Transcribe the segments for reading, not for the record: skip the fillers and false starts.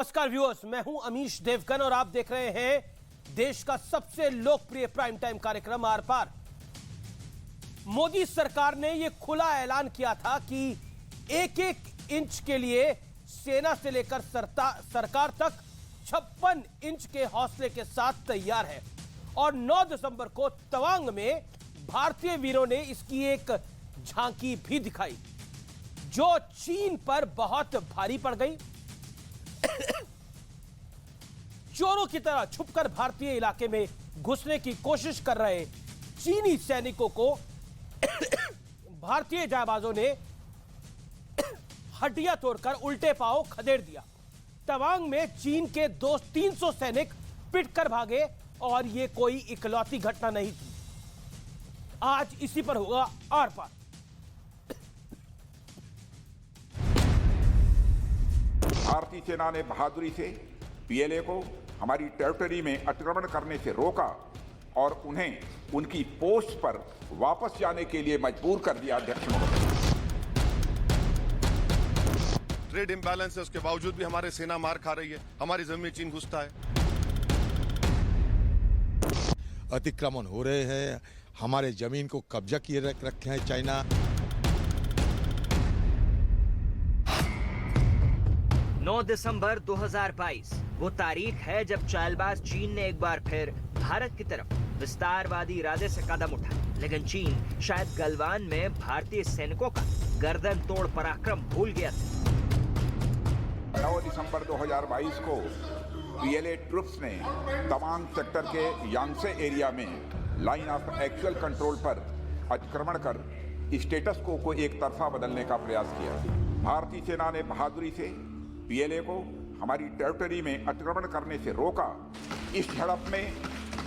नमस्कार व्यूअर्स, मैं हूं अमीश देवगन और आप देख रहे हैं देश का सबसे लोकप्रिय प्राइम टाइम कार्यक्रम आर पार। मोदी सरकार ने यह खुला ऐलान किया था कि एक एक इंच के लिए सेना से लेकर सरकार तक 56 इंच के हौसले के साथ तैयार है और 9 दिसंबर को तवांग में भारतीय वीरों ने इसकी एक झांकी भी दिखाई जो चीन पर बहुत भारी पड़ गई। चोरों की तरह छुपकर भारतीय इलाके में घुसने की कोशिश कर रहे चीनी सैनिकों को भारतीय जाबाजों ने हड्डियां तोड़कर उल्टे पांव खदेड़ दिया। तवांग में चीन के 200-300 सैनिक पिटकर भागे और यह कोई इकलौती घटना नहीं थी। आज इसी पर होगा आर पार। भारतीय सेना ने बहादुरी से पीएलए को हमारी टेरिटरी में अतिक्रमण करने से रोका और उन्हें उनकी पोस्ट पर वापस जाने के लिए मजबूर कर दिया। अध्यक्ष महोदय, ट्रेड इम्बैलेंस है, उसके बावजूद भी हमारी सेना मार खा रही है, हमारी जमीन में चीन घुसता है। अतिक्रमण हो रहे हैं, हमारे जमीन को कब्जा किए रखे हैं चाइना। 9 दिसंबर 2022 वो तारीख है जब चालबाज चीन ने एक बार फिर भारत की तरफ विस्तारवादी इरादे से कदम उठाया, लेकिन चीन शायद गलवान में भारतीय सैनिकों का गर्दन तोड़ पराक्रम भूल गया था। 9 दिसंबर 2022 को पीएलए ट्रुप्स ने तवांग सेक्टर के यांगसे एरिया में लाइन ऑफ एक्चुअल कंट्रोल पर अतिक्रमण कर स्टेटस को एक तरफा बदलने का प्रयास किया। भारतीय सेना ने बहादुरी से पीएलए को हमारी टेरिटरी में अतिक्रमण करने से रोका। इस झड़प में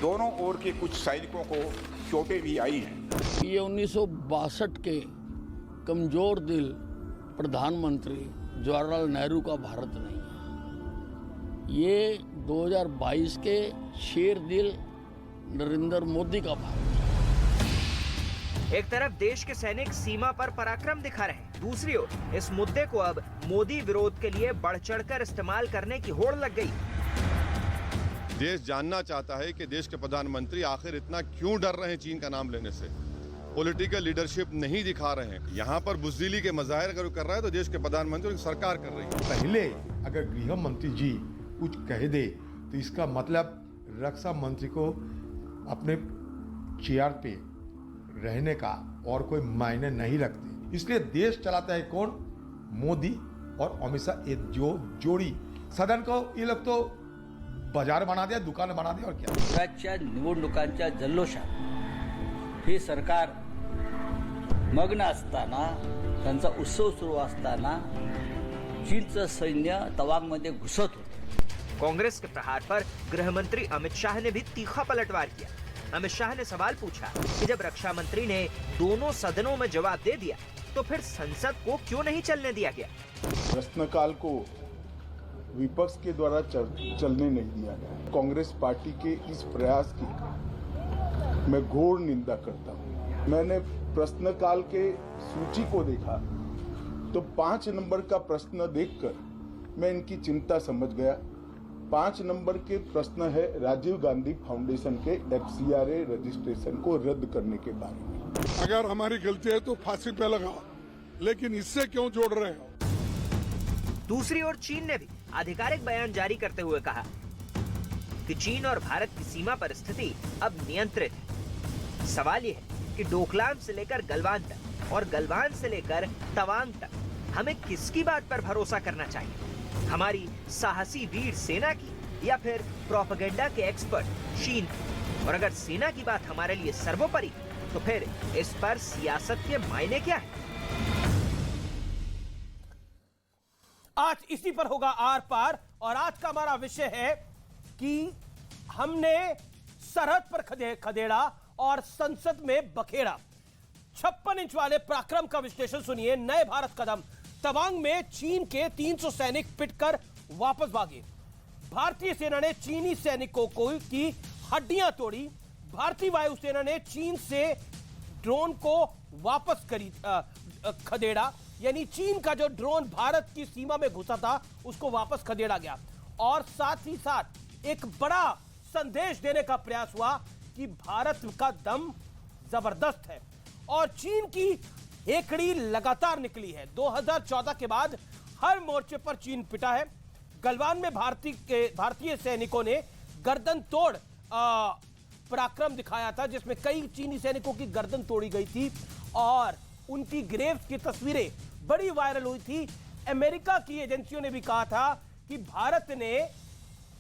दोनों ओर के कुछ सैनिकों को चोटें भी आई हैं। ये 1962 के कमजोर दिल प्रधानमंत्री जवाहरलाल नेहरू का भारत नहीं है, ये 2022 के शेर दिल नरेंद्र मोदी का भारत है। एक तरफ देश के सैनिक सीमा पर पराक्रम दिखा रहे हैं, दूसरी ओर इस मुद्दे को अब मोदी विरोध के लिए बढ़ चढ़कर इस्तेमाल करने की होड़ लग गई। देश जानना चाहता है कि देश के प्रधानमंत्री आखिर इतना क्यों डर रहे हैं चीन का नाम लेने से। पॉलिटिकल लीडरशिप नहीं दिखा रहे हैं। यहाँ पर बुज़दिली के मज़ाहिर अगर कर रहा है तो देश के प्रधानमंत्री और सरकार कर रही है। पहले अगर गृह मंत्री जी कुछ कह दे तो इसका मतलब रक्षा मंत्री को अपने चेयर पे रहने का और कोई मायने नहीं रखते। इसलिए देश चलाता है कौन? मोदी और अमित शाह। ये जो जोड़ी सदन को ये लोग तो बाजार बना दिया, दुकान बना दिया और क्या। राज्याच्या निवडणुकांच्या जल्लोषात ही सरकार मग्न असताना, त्यांचा उत्सव सुरू असताना चीनचं सैन्य तवांगमध्ये घुसत होते। कांग्रेस के प्रहार पर गृह मंत्री अमित शाह ने भी तीखा पलटवार किया। अमित शाह ने सवाल पूछा कि जब रक्षा मंत्री ने दोनों सदनों में जवाब दे दिया तो फिर संसद को क्यों नहीं चलने दिया गया। प्रश्नकाल को विपक्ष के द्वारा चलने नहीं दिया गया। कांग्रेस पार्टी के इस प्रयास की मैं घोर निंदा करता हूं। मैंने प्रश्नकाल के सूची को देखा तो 5 नंबर का प्रश्न देखकर मैं इनकी चिंता समझ गया। 5 नंबर के प्रश्न है राजीव गांधी फाउंडेशन के FCRA रजिस्ट्रेशन को रद्द करने के बारे में। अगर हमारी गलती है तो फांसी पे लगाओ, लेकिन इससे क्यों जोड़ रहे हो। दूसरी ओर चीन ने भी आधिकारिक बयान जारी करते हुए कहा कि चीन और भारत की सीमा पर स्थिति अब नियंत्रित है। सवाल यह है कि डोकलाम से लेकर गलवान तक और गलवान से लेकर तवांग तक हमें किसकी बात पर भरोसा करना चाहिए, हमारी साहसी वीर सेना की या फिर प्रोपेगेंडा के एक्सपर्ट चीन की। और अगर सेना की बात हमारे लिए सर्वोपरि तो फिर इस पर सियासत के मायने क्या है। आज इसी पर होगा आर पार और आज का हमारा विषय है कि हमने सरहद पर खदेड़ा और संसद में बखेड़ा। 56 इंच वाले पराक्रम का विश्लेषण सुनिए। नए भारत कदम। तवांग में चीन के 300 सैनिक पिटकर वापस भागे। भारतीय सेना ने चीनी सैनिकों की हड्डियां तोड़ी। भारतीय वायुसेना ने चीन से ड्रोन को वापस खदेड़ा। यानी चीन का जो ड्रोन भारत की सीमा में घुसा था उसको वापस खदेड़ा गया। और साथ ही साथ एक बड़ा संदेश देने का प्रयास हुआ कि भारत का दम जबरदस्त है। और चीन की हेकड़ी लगातार निकली है। 2014 के बाद हर मोर्चे पर चीन पिटा है। गलवान में भारतीय सैनिकों ने गर्दन तोड़ पराक्रम दिखाया था, जिसमें कई चीनी सैनिकों की गर्दन तोड़ी गई थी और उनकी ग्रेव्स की तस्वीरें बड़ी वायरल हुई थी। अमेरिका की एजेंसियों ने भी कहा था कि भारत ने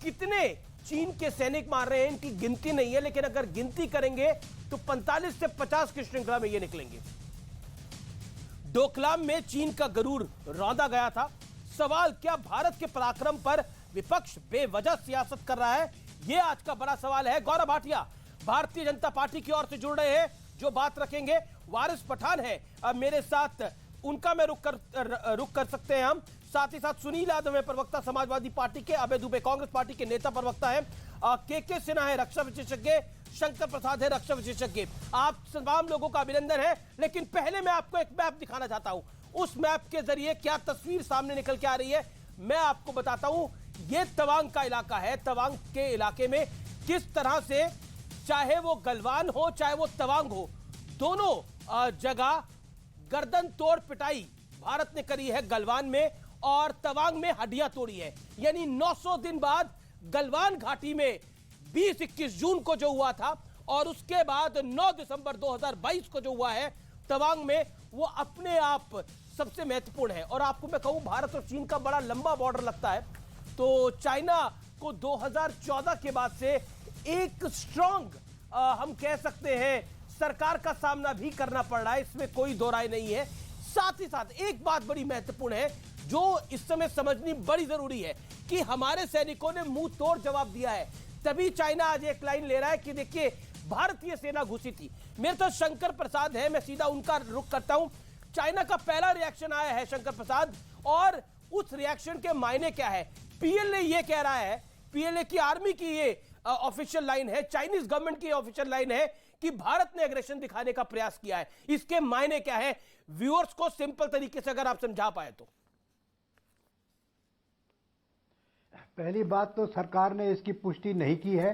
कितने चीन के सैनिक मार रहे हैं इनकी गिनती नहीं है, लेकिन अगर गिनती करेंगे तो 45 से 50 की श्रृंखला में ये निकलेंगे। डोकलाम में चीन का गरूर रौंदा गया था। सवाल, क्या भारत के पराक्रम पर विपक्ष बेवजह सियासत कर रहा है? यह आज का बड़ा सवाल है। गौरव भाटिया भारतीय जनता पार्टी की ओर से जुड़ रहे हैं, जो बात रखेंगे। वारिस पठान है अब मेरे साथ, उनका मैं रुक कर सकते हैं हम। साथ ही साथ सुनील यादव है प्रवक्ता समाजवादी पार्टी के, अभय दुबे कांग्रेस पार्टी के नेता प्रवक्ता है, के सिन्हा है रक्षा विशेषज्ञ, शंकर प्रसाद है रक्षा विशेषज्ञ। आप तमाम लोगों का अभिनंदन है। लेकिन पहले मैं आपको एक मैप दिखाना चाहता हूं। उस मैप के जरिए क्या तस्वीर सामने निकल के आ रही है मैं आपको बताता हूं। यह तवांग का इलाका है। तवांग के इलाके में किस तरह से, चाहे वो गलवान हो चाहे वो तवांग हो, दोनों जगह गर्दन तोड़ पिटाई भारत ने करी है। गलवान में और तवांग में हड्डियां तोड़ी है। यानी 900 दिन बाद गलवान घाटी में 20-21 जून को जो हुआ था और उसके बाद 9 दिसंबर 2022 को जो हुआ है तवांग में, वो अपने आप सबसे महत्वपूर्ण है। और आपको मैं कहूं, भारत और चीन का बड़ा लंबा बॉर्डर लगता है, तो चाइना को 2014 के बाद से एक स्ट्रांग हम कह सकते हैं सरकार का सामना भी करना पड़ रहा है, इसमें कोई दो राय नहीं है। साथ ही साथ एक बात बड़ी महत्वपूर्ण है जो इस समय समझनी बड़ी जरूरी है कि हमारे सैनिकों ने मुंह तोड़ जवाब दिया है। तभी चाइना आज एक लाइन ले रहा है कि देखिए भारतीय सेना घुसी थी। मेरे तो शंकर प्रसाद है, मैं सीधा उनका रुख करता हूं। चाइना का पहला रिएक्शन आया है शंकर प्रसाद, और उस रिएक्शन के मायने क्या है? पीएलए ये कह रहा है, पीएलए की आर्मी की ये ऑफिशियल लाइन है, चाइनीज गवर्नमेंट की ऑफिशियल लाइन है कि भारत ने एग्रेशन दिखाने का प्रयास किया है। इसके मायने क्या है? व्यूअर्स को सिंपल तरीके से अगर आप समझा पाए तो। पहली बात तो सरकार ने इसकी पुष्टि नहीं की है,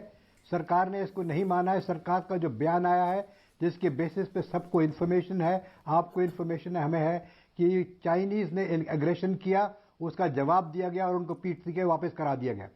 सरकार ने इसको नहीं माना है। सरकार का जो बयान आया है जिसके बेसिस पे सबको इन्फॉर्मेशन है, आपको इन्फॉर्मेशन है, हमें है कि चाइनीज ने एग्रेशन किया, उसका जवाब दिया गया और उनको पीठ के वापस करा दिया गया।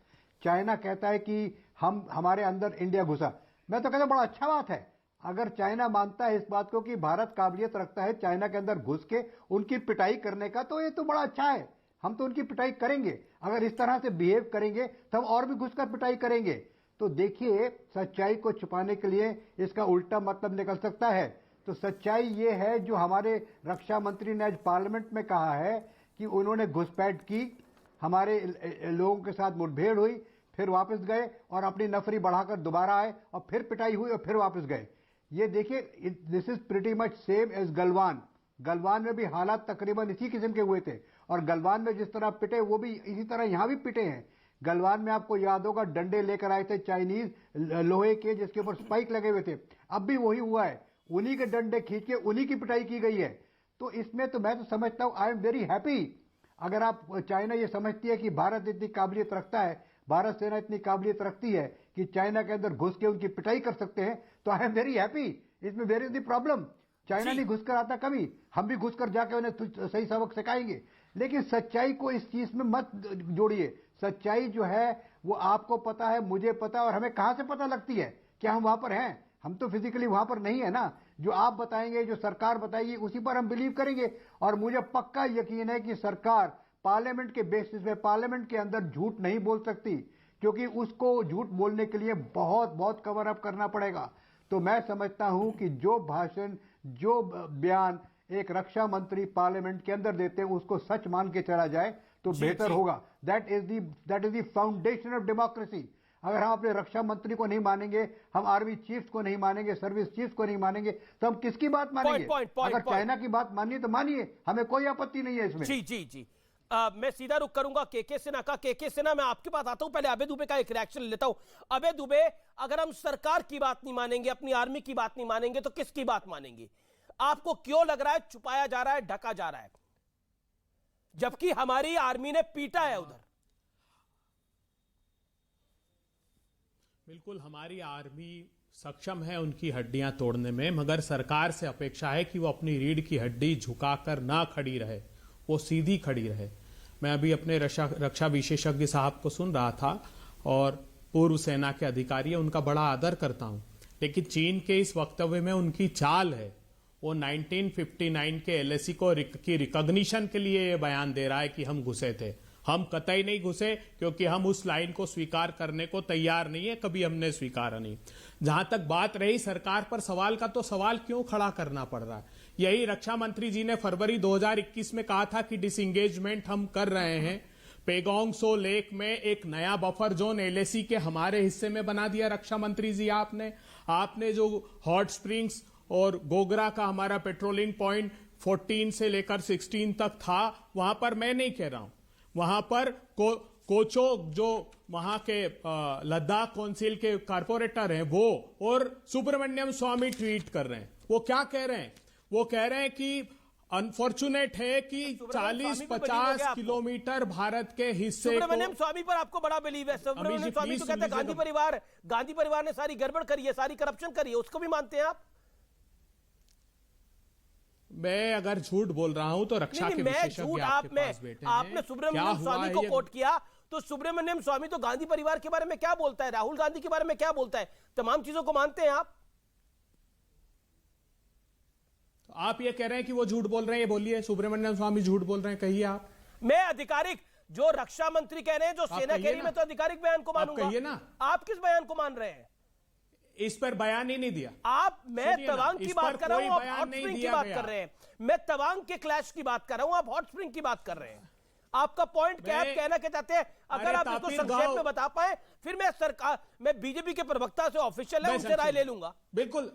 चाइना कहता है कि हमारे अंदर इंडिया घुसा। मैं तो कहता हूं बड़ा अच्छा बात है अगर चाइना मानता है इस बात को कि भारत काबिलियत रखता है चाइना के अंदर घुस के उनकी पिटाई करने का, तो ये तो बड़ा अच्छा है। हम तो उनकी पिटाई करेंगे। अगर इस तरह से बिहेव करेंगे तो हम और भी घुसकर पिटाई करेंगे। तो देखिए, सच्चाई को छुपाने के लिए इसका उल्टा मतलब निकल सकता है। तो सच्चाई ये है जो हमारे रक्षा मंत्री ने आज पार्लियामेंट में कहा है कि उन्होंने घुसपैठ की, हमारे लोगों के साथ मुठभेड़ हुई, फिर वापस गए और अपनी नफरी बढ़ाकर दोबारा आए और फिर पिटाई हुई और फिर वापस गए। ये देखिए, this is pretty much same as Galwan. Galwan में भी हालात तकरीबन इसी किस्म के हुए थे और गलवान में जिस तरह पिटे वो भी इसी तरह यहां भी पिटे हैं। गलवान में आपको याद होगा डंडे लेकर आए थे चाइनीज लोहे के, जिसके ऊपर स्पाइक लगे हुए थे। अब भी वही हुआ है, उन्हीं के डंडे खींच के उन्हीं की पिटाई की गई है। तो इसमें तो मैं तो समझता हूं, आई एम वेरी हैप्पी। अगर आप चाइना ये समझती है कि भारत इतनी काबिलियत रखता है, भारत सेना इतनी काबिलियत रखती है कि चाइना के अंदर घुस के उनकी पिटाई कर सकते हैं, तो आई एम वेरी हैप्पी। इसमें where is the problem? China नहीं घुस कर आता कभी, हम भी घुस कर जाके उन्हें सही सबक सिखाएंगे। लेकिन सच्चाई को इस चीज में मत जोड़िए। सच्चाई जो है वो आपको पता है, मुझे पता है, और हमें कहां से पता लगती है क्या हम वहां पर हैं? हम तो फिजिकली वहां पर नहीं है ना। जो आप बताएंगे, जो सरकार बताएगी, उसी पर हम बिलीव करेंगे। और मुझे पक्का यकीन है कि सरकार पार्लियामेंट के बेसिस पे, पार्लियामेंट के अंदर झूठ नहीं बोल सकती, क्योंकि उसको झूठ बोलने के लिए बहुत बहुत कवर अप करना पड़ेगा। तो मैं समझता हूं कि जो भाषण, जो बयान एक रक्षा मंत्री पार्लियामेंट के अंदर देते हैं उसको सच मान के चला जाए तो बेहतर होगा। That is the foundation of democracy. अगर हम अपने रक्षा मंत्री को नहीं मानेंगे, हम आर्मी चीफ्स को नहीं मानेंगे, सर्विस चीफ्स को नहीं मानेंगे, तो हम किसकी बात मानेंगे? अगर चाइना की बात मानिए तो मानिए, हमें कोई आपत्ति नहीं है इसमें। जी जी जी, मैं सीधा रुक करूंगा के सिन्हा का। के सिन्हा, मैं आपके पास आता हूं, पहले अभय दुबे का एक रिएक्शन लेता हूं। अभय दुबे, अगर हम सरकार की बात नहीं मानेंगे, अपनी आर्मी की बात नहीं मानेंगे, तो किसकी बात मानेंगे? आपको क्यों लग रहा है छुपाया जा रहा है, ढका जा रहा है, जबकि हमारी आर्मी ने पीटा है उधर? बिल्कुल हमारी आर्मी सक्षम है उनकी हड्डियां तोड़ने में, मगर सरकार से अपेक्षा है कि वो अपनी रीढ़ की हड्डी झुकाकर ना खड़ी रहे, वो सीधी खड़ी रहे। मैं अभी अपने रक्षा विशेषज्ञ साहब को सुन रहा था और पूर्व सेना के अधिकारी है, उनका बड़ा आदर करता हूं, लेकिन चीन के इस वक्तव्य में उनकी चाल है। वो 1959 के एलएसी की रिकॉग्निशन के लिए ये बयान दे रहा है कि हम घुसे थे। हम कतई नहीं घुसे, क्योंकि हम उस लाइन को स्वीकार करने को तैयार नहीं है, कभी हमने स्वीकारा नहीं। जहां तक बात रही सरकार पर सवाल का, तो सवाल क्यों खड़ा करना पड़ रहा है? यही रक्षा मंत्री जी ने फरवरी 2021 में कहा था कि डिसएंगेजमेंट हम कर रहे हैं। पेगोंग सो लेक में एक नया बफर जोन एलएसी के हमारे हिस्से में बना दिया रक्षा मंत्री जी आपने जो हॉट स्प्रिंग्स और गोगरा का हमारा पेट्रोलिंग पॉइंट 14 से लेकर 16 तक था, वहां पर मैं नहीं कह रहा हूं, वहां पर कोचो जो वहां के लद्दाख काउंसिल के कारपोरेटर हैं वो और सुब्रमण्यम स्वामी ट्वीट कर रहे हैं। वो क्या कह रहे हैं? वो कह रहे हैं कि अनफॉर्चुनेट है कि 40-50 किलोमीटर भारत के हिस्से सुब्रमण्यम स्वामी पर आपको बड़ा बिलीव है? सुब्रमण्यम स्वामी तो कहते हैं गांधी परिवार ने सारी गड़बड़ करी है, सारी करप्शन करी है, उसको भी मानते हैं आप? मैं अगर झूठ बोल रहा हूं तो रक्षा के विशेषज्ञ आपके पास बैठे हैं। आपने सुब्रमण्यम स्वामी को कोट किया, तो सुब्रमण्यम स्वामी तो गांधी परिवार के बारे में क्या बोलता है, राहुल गांधी के बारे में क्या बोलता है, तमाम चीजों को मानते हैं आप? तो आप ये कह रहे हैं कि वो झूठ बोल रहे हैं, ये बोलिए सुब्रमण्यम स्वामी झूठ बोल रहे हैं, कहिए आप। मैं आधिकारिक जो रक्षा मंत्री कह रहे हैं, जो सेना कह रही है, मैं तो आधिकारिक बयान को मानूंगा। कहिए ना, आप किस बयान को मान रहे हैं? इस पर बयान ही नहीं दिया मैं तवांग की बात कर रहा हूं, आप हॉट स्प्रिंग की बात कर रहे हैं। मैं तवांग के क्लैश की बात कर रहा हूं, आप हॉट स्प्रिंग की बात कर रहे हैं। आपका पॉइंट क्या है, कहना क्या चाहते हैं? अगर आप इसको संक्षेप में बता पाए, फिर मैं बीजेपी के प्रवक्ता से ऑफिशियल है, उनसे राय ले लूंगा। बिल्कुल,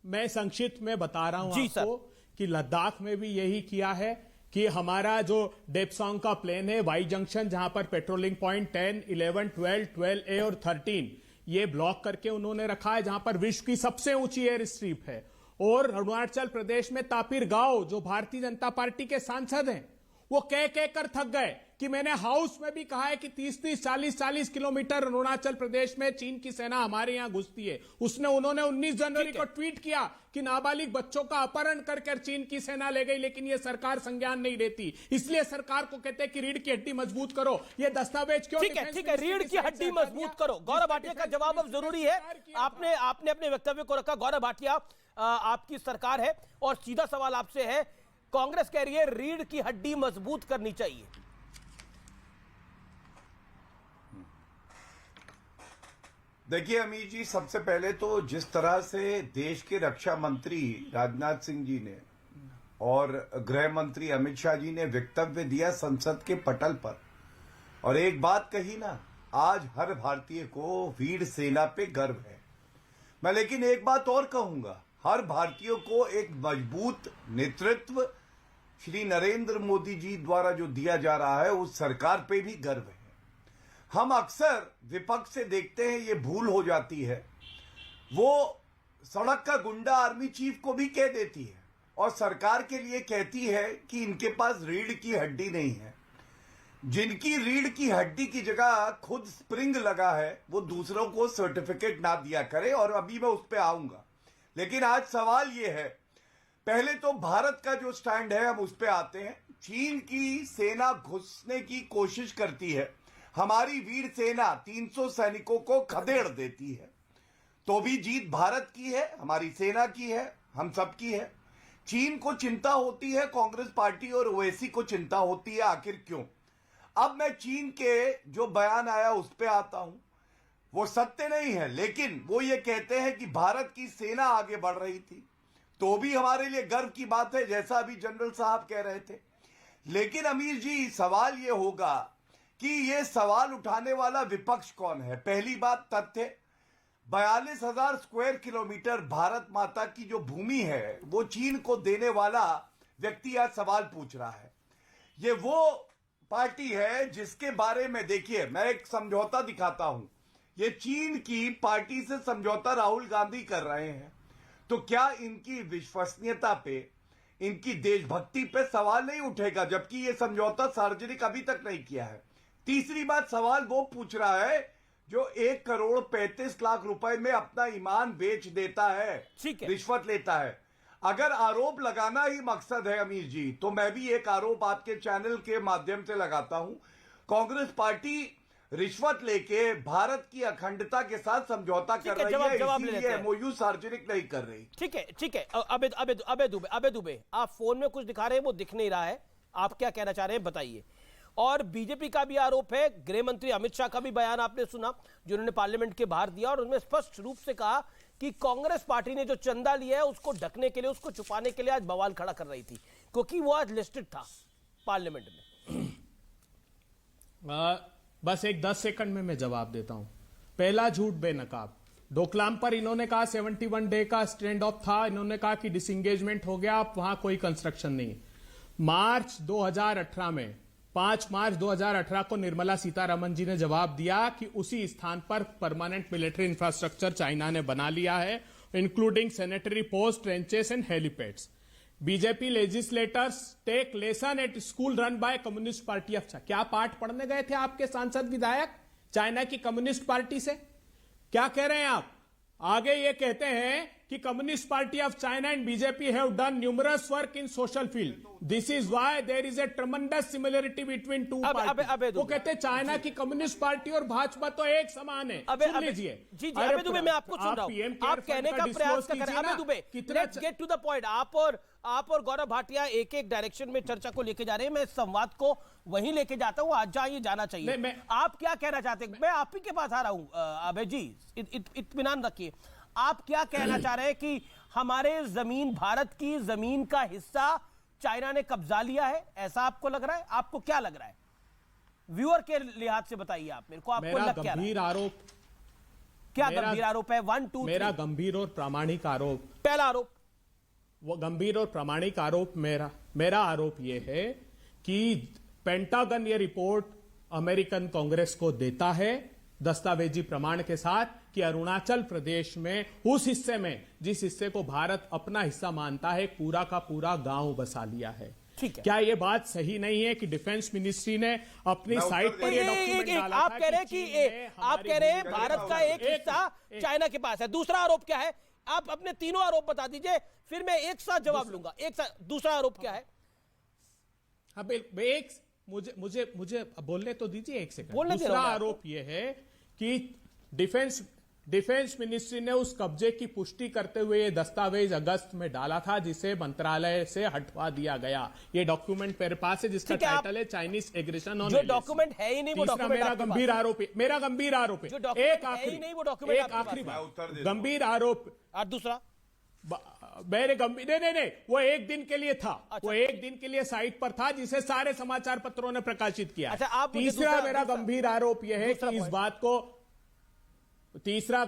मैं संक्षिप्त में बता रहा हूं आपको कि लद्दाख में भी यही किया है कि हमारा जो डेप्सोंग का प्लेन है, वाई जंक्शन, जहां पर पेट्रोलिंग पॉइंट 10, 11, 12, 12A और 13 ये ब्लॉक करके उन्होंने रखा है, जहां पर विश्व की सबसे ऊंची एयर स्ट्रिप है। और अरुणाचल प्रदेश में तापिर गांव, जो भारतीय जनता पार्टी के सांसद हैं, वो कह कर थक गए कि मैंने हाउस में भी कहा है कि 30-30, 40-40 किलोमीटर अरुणाचल प्रदेश में चीन की सेना हमारे यहां घुसती है। उन्होंने 19 जनवरी को ट्वीट किया कि नाबालिग बच्चों का अपहरण कर चीन की सेना ले गई, लेकिन ये सरकार संज्ञान नहीं लेती। इसलिए सरकार को कहते हैं कि रीढ़ की हड्डी मजबूत करो। ये दस्तावेज क्यों? ठीक है, रीढ़ की हड्डी मजबूत करो। गौरव भाटिया का जवाब अब जरूरी है। आपने अपने वक्तव्य को रखा। गौरव भाटिया, आपकी सरकार है और सीधा सवाल आपसे है, कांग्रेस कह रही है रीढ़ की हड्डी मजबूत करनी चाहिए। देखिए अमीर जी, सबसे पहले तो जिस तरह से देश के रक्षा मंत्री राजनाथ सिंह जी ने और गृह मंत्री अमित शाह जी ने वक्तव्य दिया संसद के पटल पर, और एक बात कही ना, आज हर भारतीय को वीर सेना पे गर्व है। मैं लेकिन एक बात और कहूंगा, हर भारतीय को एक मजबूत नेतृत्व श्री नरेंद्र मोदी जी द्वारा जो दिया जा रहा है, उस सरकार पे भी गर्व है। हम अक्सर विपक्ष से देखते हैं, ये भूल हो जाती है, वो सड़क का गुंडा आर्मी चीफ को भी कह देती है और सरकार के लिए कहती है कि इनके पास रीढ़ की हड्डी नहीं है। जिनकी रीढ़ की हड्डी की जगह खुद स्प्रिंग लगा है, वो दूसरों को सर्टिफिकेट ना दिया करे, और अभी मैं उस पर आऊंगा। लेकिन आज सवाल ये है, पहले तो भारत का जो स्टैंड है हम उस पर आते हैं। चीन की सेना घुसने की कोशिश करती है, हमारी वीर सेना 300 सैनिकों को खदेड़ देती है, तो भी जीत भारत की है, हमारी सेना की है, हम सब की है। चीन को चिंता होती है, कांग्रेस पार्टी और ओवैसी को चिंता होती है, आखिर क्यों? अब मैं चीन के जो बयान आया उस पर आता हूं। वो सत्य नहीं है, लेकिन वो ये कहते हैं कि भारत की सेना आगे बढ़ रही थी, तो भी हमारे लिए गर्व की बात है, जैसा अभी जनरल साहब कह रहे थे। लेकिन अमीर जी, सवाल ये होगा कि ये सवाल उठाने वाला विपक्ष कौन है? पहली बात, तथ्य 42,000 स्क्वायर किलोमीटर भारत माता की जो भूमि है, वो चीन को देने वाला व्यक्ति आज सवाल पूछ रहा है। ये वो पार्टी है जिसके बारे में, देखिए मैं एक समझौता दिखाता हूं, ये चीन की पार्टी से समझौता राहुल गांधी कर रहे हैं, तो क्या इनकी विश्वसनीयता पे, इनकी देशभक्ति पे सवाल नहीं उठेगा? जबकि ये समझौता सार्वजनिक अभी तक नहीं किया है। तीसरी बात, सवाल वो पूछ रहा है जो 1,35,00,000 रुपए में अपना ईमान बेच देता है, ठीक है, रिश्वत लेता है। अगर आरोप लगाना ही मकसद है अमीर जी, तो मैं भी एक आरोप आपके चैनल के माध्यम से लगाता हूं। कांग्रेस पार्टी रिश्वत लेके भारत की अखंडता के साथ समझौता कर रही है, इसीलिए एमओयू सार्वजनिक नहीं कर रही। ठीक है। अबे दुबे, आप फोन में कुछ दिखा रहे हैं, वो दिख नहीं रहा है। आप क्या कहना चाह रहे हैं बताइए। और बीजेपी का भी आरोप है, गृह मंत्री अमित शाह का भी बयान आपने सुना जो उन्होंने पार्लियामेंट के बाहर दिया, और उन्होंने स्पष्ट रूप से कहा कि कांग्रेस पार्टी ने जो चंदा लिया है उसको ढकने के लिए, उसको छुपाने के लिए आज बवाल खड़ा कर रही थी, क्योंकि वो आज लिस्टेड था पार्लियामेंट में। बस एक 10 सेकंड में मैं जवाब देता हूं। पहला झूठ बेनकाब, डोकलाम पर इन्होंने कहा 71 डे का स्टैंड ऑफ था, इन्होंने कहा कि डिसएंगेजमेंट हो गया, अब वहां कोई कंस्ट्रक्शन नहीं। मार्च 2018 में 5 मार्च 2018 को निर्मला सीतारमण जी ने जवाब दिया कि उसी स्थान पर परमानेंट मिलिट्री इंफ्रास्ट्रक्चर चाइना ने बना लिया है, including sanitary post, trenches and helipads. BJP legislators take lesson at school run by Communist Party of China. क्या पाठ पढ़ने गए थे आपके सांसद विधायक चाइना की कम्युनिस्ट पार्टी से? क्या कह रहे हैं आप? आगे ये कहते हैं कि Communist Party of China and BJP have done numerous work in social field, this is why there is a tremendous similarity between two party. वो कहते हैं चाइना की कम्युनिस्ट पार्टी और भाजपा तो एक समान है। सुन लीजिए जी, अबे दुबे, मैं आपको सुन रहा हूं, आप कहने का प्रयास कर रहे हैं। अबे Dubey, let's get to the point. आप और गौरव भाटिया एक एक डायरेक्शन में चर्चा को लेके जा रहे हैं, मैं संवाद को वहीं लेके जाता हूं, आज जहां ये जाना चाहिए। आप क्या कहना चाहते हैं? मैं आप ही के पास आ रहा हूं अभय जी, इत्मीनान रखिए। आप क्या कहना चाह रहे हैं कि हमारे जमीन, भारत की जमीन का हिस्सा चाइना ने कब्जा लिया है, ऐसा आपको लग रहा है? आपको क्या लग रहा है? व्यूअर के लिहाज से बताइए आप मेरे को, आपको लग क्या गंभीर आरोप, क्या गंभीर आरोप है? 1 2 मेरा गंभीर और प्रामाणिक आरोप, पहला आरोप, वो गंभीर और प्रामाणिक आरोप मेरा आरोप यह है कि पेंटागन ये रिपोर्ट अमेरिकन कांग्रेस को देता है दस्तावेजी प्रमाण के साथ कि अरुणाचल प्रदेश में उस हिस्से में जिस हिस्से को भारत अपना हिस्सा मानता है, पूरा का पूरा गांव बसा लिया है। ठीक है, क्या यह बात सही नहीं है कि डिफेंस मिनिस्ट्री ने अपनी साइट पर यह डॉक्यूमेंट डाला आप कह रहे हैं भारत का एक हिस्सा चाइना के पास है? दूसरा आरोप क्या है? आप अपने तीनों आरोप बता दीजिए, फिर मैं एक साथ जवाब लूंगा। एक साथ दूसरा आरोप क्या है? मुझे बोलने तो दीजिए एक सेकंड। दूसरा आरोप यह है कि डिफेंस मिनिस्ट्री ने उस कब्जे की पुष्टि करते हुए ये दस्तावेज अगस्त में डाला था, जिसे मंत्रालय से हटवा दिया गया। ये डॉक्यूमेंट मेरे पास है जिसका टाइटल है चाइनिस एग्रेशन ऑन। जो डॉक्यूमेंट है ही नहीं वो डॉक्यूमेंट मेरा गंभीर आरोप है, मेरा गंभीर आरोप है। एक आखिरी बात, गंभीर आरोप। और दूसरा मेरे गंभीर नहीं, वो एक दिन के लिए था। वो एक दिन के लिए साइट पर था जिसे सारे समाचार पत्रों ने प्रकाशित किया। अच्छा, तीसरा मेरा गंभीर आरोप यह है कि इस बात को तीसरा